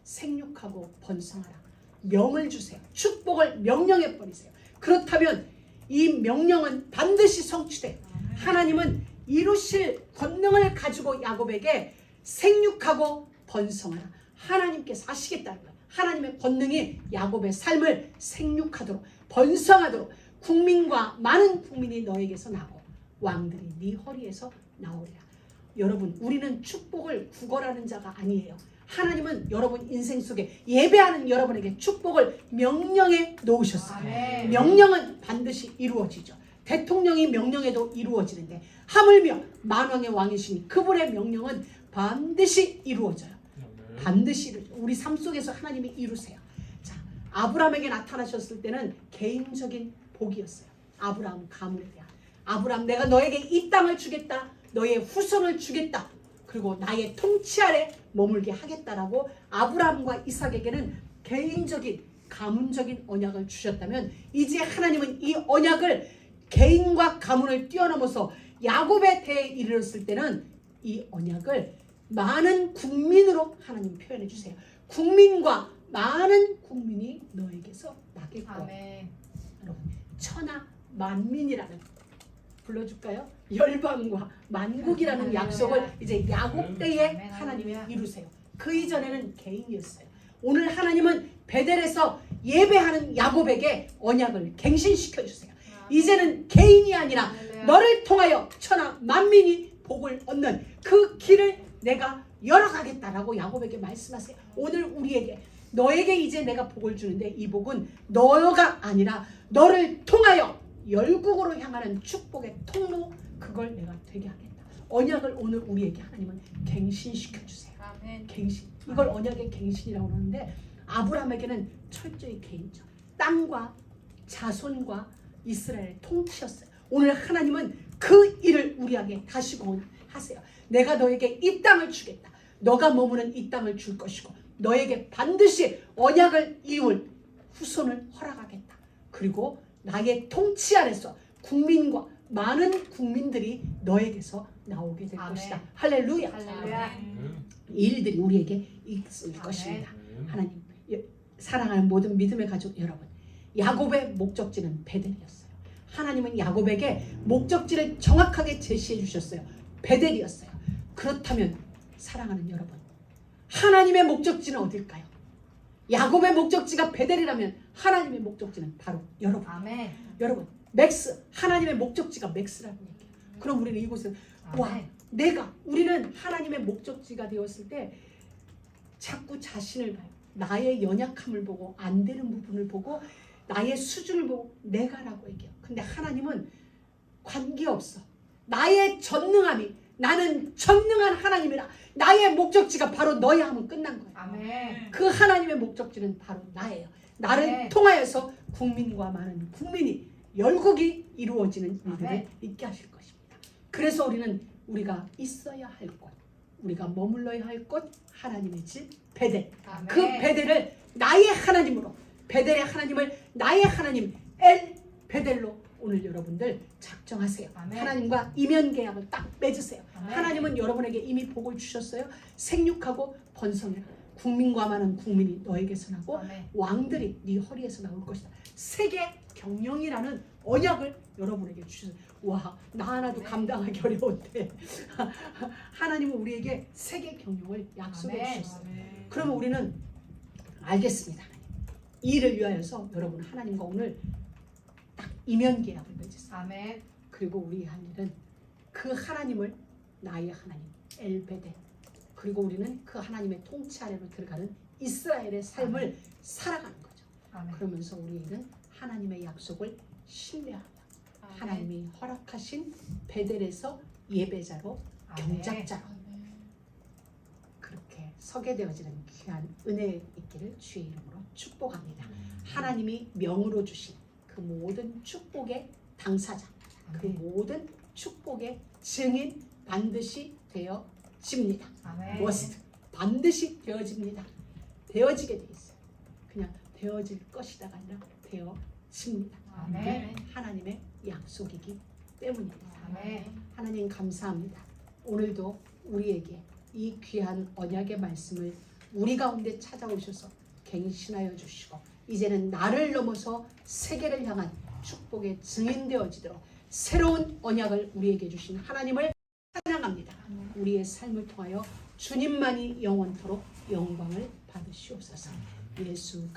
생육하고 번성하라. 명을 주세요. 축복을 명령해 버리세요. 그렇다면 이 명령은 반드시 성취돼요. 하나님은 이루실 권능을 가지고 야곱에게 생육하고 번성하라. 하나님께서 하시겠다는 거예요. 하나님의 권능이 야곱의 삶을 생육하도록 번성하도록 국민과 많은 국민이 너에게서 나고 왕들이 네 허리에서 나오리라. 여러분 우리는 축복을 구걸하는 자가 아니에요. 하나님은 여러분 인생 속에 예배하는 여러분에게 축복을 명령해 놓으셨어요. 아멘. 명령은 반드시 이루어지죠. 대통령이 명령해도 이루어지는데 하물며 만왕의 왕이신 그분의 명령은 반드시 이루어져요. 반드시 이루어져요. 우리 삶 속에서 하나님이 이루세요. 자, 아브라함에게 나타나셨을 때는 개인적인 복이었어요. 아브라함 가문에 대한. 아브라함 내가 너에게 이 땅을 주겠다. 너의 후손을 주겠다. 그리고 나의 통치 아래 머물게 하겠다라고 아브라함과 이삭에게는 개인적인 가문적인 언약을 주셨다면 이제 하나님은 이 언약을 개인과 가문을 뛰어넘어서 야곱에 대해 이르렀을 때는 이 언약을 많은 국민으로 하나님 표현해 주세요. 국민과 많은 국민이 너에게서 나겠고 아멘. 여러분 천하 만민이라는 불러줄까요? 열방과 만국이라는 할렐루야. 약속을 이제 야곱 때에 아멘, 하나님이 할렐루야. 이루세요. 그 이전에는 개인이었어요. 오늘 하나님은 베델에서 예배하는 야곱에게 언약을 갱신시켜 주세요. 이제는 개인이 아니라 할렐루야. 너를 통하여 천하 만민이 복을 얻는 그 길을 내가 열어가겠다라고 야곱에게 말씀하세요. 오늘 우리에게 너에게 이제 내가 복을 주는데 이 복은 너가 아니라 너를 통하여 열국으로 향하는 축복의 통로 그걸 내가 되게 하겠다. 언약을 오늘 우리에게 하나님은 갱신시켜 주세요. 아멘. 갱신. 이걸 언약의 갱신이라고 하는데 아브라함에게는 철저히 개인적 땅과 자손과 이스라엘의 통치였어요. 오늘 하나님은 그 일을 우리에게 다시 하세요. 내가 너에게 이 땅을 주겠다. 너가 머무는 이 땅을 줄 것이고 너에게 반드시 언약을 이룰 후손을 허락하겠다. 그리고 나의 통치 아래서 국민과 많은 국민들이 너에게서 나오게 될 아멘. 것이다. 할렐루야. 할렐루야. 이 일들이 우리에게 있을 아멘. 것입니다. 하나님 사랑하는 모든 믿음의 가족 여러분, 야곱의 목적지는 베델이었어요. 하나님은 야곱에게 목적지를 정확하게 제시해 주셨어요. 베델이었어요. 그렇다면 사랑하는 여러분, 하나님의 목적지는 어딜까요? 야곱의 목적지가 베델이라면 하나님의 목적지는 바로 여러분. 아멘. 여러분, 맥스, 하나님의 목적지가 맥스라는 얘기예요. 그럼 우리는 이곳을 와, 우리는 하나님의 목적지가 되었을 때 자꾸 자신을 봐요. 나의 연약함을 보고 안 되는 부분을 보고 나의 수준을 보고 내가라고 얘기해요. 근데 하나님은 관계없어. 나의 전능함이 나는 전능한 하나님이라 나의 목적지가 바로 너야 하면 끝난 거예요. 아멘. 그 하나님의 목적지는 바로 나예요. 나를 아멘. 통하여서 국민과 많은 국민이 열국이 이루어지는 일들을 아멘. 있게 하실 것입니다. 그래서 우리가 있어야 할 곳, 우리가 머물러야 할 곳 하나님의 집 베델. 아멘. 그 베델을 나의 하나님으로 베델의 하나님을 나의 하나님 엘 베델로 오늘 여러분들 작정하세요. 아멘. 하나님과 이면 계약을 딱 맺으세요. 아멘. 하나님은 여러분에게 이미 복을 주셨어요. 생육하고 번성해라. 국민과 많은 국민이 너에게서 나고 아멘. 왕들이 네 허리에서 나올 것이다. 세계 경영이라는 언약을 여러분에게 주셨어요. 와, 나 하나도 아멘. 감당하기 어려운데 하나님은 우리에게 세계 경영을 약속해 아멘. 주셨어요. 그러면 우리는 알겠습니다. 이 일을 위하여서 여러분 하나님과 오늘 딱 이면 계약을 맺으세요. 아멘. 그리고 우리 할 일은 그 하나님을 나의 하나님 엘베델, 그리고 우리는 그 하나님의 통치 아래로 들어가는 이스라엘의 삶을 아멘. 살아가는 거죠. 아멘. 그러면서 우리는 하나님의 약속을 신뢰하며 아멘. 하나님이 허락하신 베델에서 예배자로 아멘. 경작자로 그렇게 서게 되어지는 귀한 은혜 있기를 주의 이름으로 축복합니다. 하나님이 명으로 주신 그 모든 축복의 당사자, 그 아멘. 모든 축복의 증인 반드시 되어집니다. 아멘. 머스트 반드시 되어집니다. 되어지게 돼 있어요. 그냥 되어질 것이다가 아니라 되어집니다. 아멘. 이게 하나님의 약속이기 때문입니다. 아멘. 하나님 감사합니다. 오늘도 우리에게 이 귀한 언약의 말씀을 우리 가운데 찾아오셔서 갱신하여 주시고 이제는 나를 넘어서 세계를 향한 축복의 증인 되어지도록 새로운 언약을 우리에게 주신 하나님을 찬양합니다. 우리의 삶을 통하여 주님만이 영원토록 영광을 받으시옵소서. 예수 그리스도